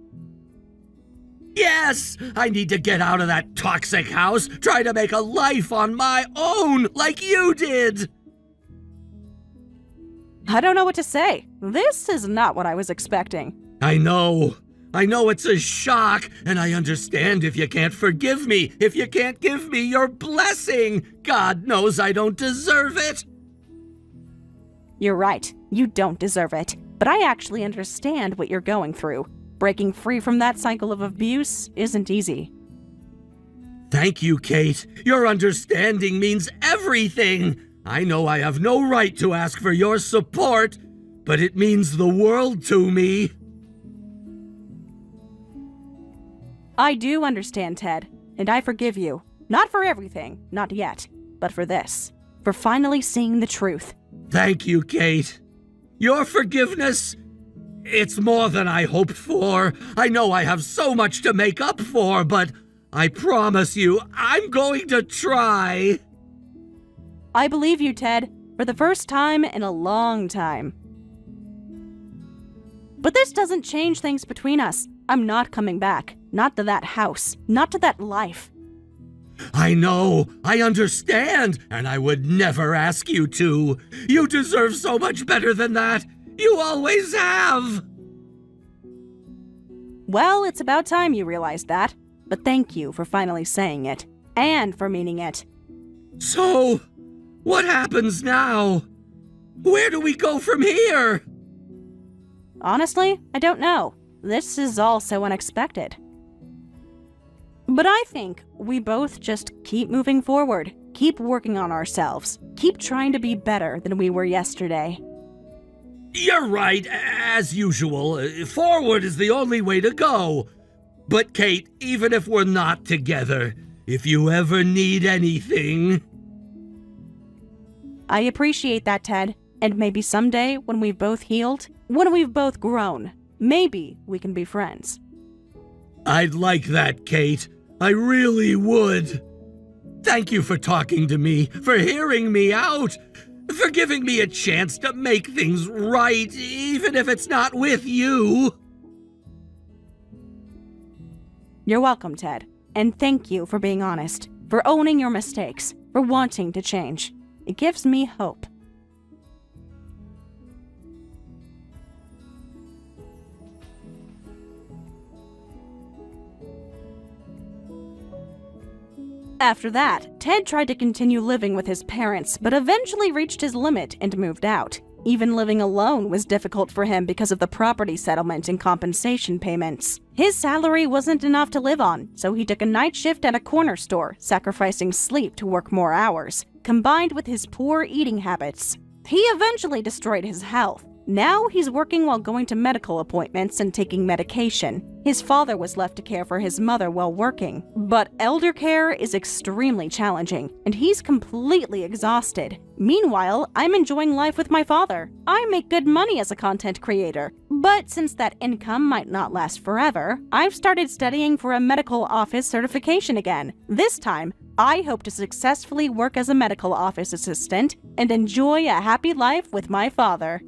Yes, I need to get out of that toxic house, try to make a life on my own, like you did. I don't know what to say. This is not what I was expecting. I know it's a shock, and I understand if you can't forgive me, if you can't give me your blessing. God knows I don't deserve it. You're right. You don't deserve it. But I actually understand what you're going through. Breaking free from that cycle of abuse isn't easy. Thank you, Kate. Your understanding means everything. I know I have no right to ask for your support, but it means the world to me. I do understand, Ted, and I forgive you. Not for everything, not yet, but for this. For finally seeing the truth. Thank you, Kate. Your forgiveness, it's more than I hoped for. I know I have so much to make up for, but I promise you, I'm going to try. I believe you, Ted, for the first time in a long time. But this doesn't change things between us. I'm not coming back. Not to that house. Not to that life. I know, I understand, and I would never ask you to. You deserve so much better than that. You always have. Well, it's about time you realized that. But thank you for finally saying it. And for meaning it. So, what happens now? Where do we go from here? Honestly, I don't know. This is all so unexpected. But I think we both just keep moving forward, keep working on ourselves, keep trying to be better than we were yesterday. You're right, as usual. Forward is the only way to go. But Kate, even if we're not together, if you ever need anything... I appreciate that, Ted. And maybe someday, when we've both healed, when we've both grown, maybe we can be friends. I'd like that, Kate. I really would. Thank you for talking to me, for hearing me out, for giving me a chance to make things right, even if it's not with you. You're welcome, Ted. And thank you for being honest, for owning your mistakes, for wanting to change. It gives me hope. After that, Ted tried to continue living with his parents, but eventually reached his limit and moved out. Even living alone was difficult for him because of the property settlement and compensation payments. His salary wasn't enough to live on, so he took a night shift at a corner store, sacrificing sleep to work more hours. Combined with his poor eating habits, he eventually destroyed his health. Now he's working while going to medical appointments and taking medication. His father was left to care for his mother while working. But elder care is extremely challenging, and he's completely exhausted. Meanwhile, I'm enjoying life with my father. I make good money as a content creator. But since that income might not last forever, I've started studying for a medical office certification again. This time, I hope to successfully work as a medical office assistant and enjoy a happy life with my father.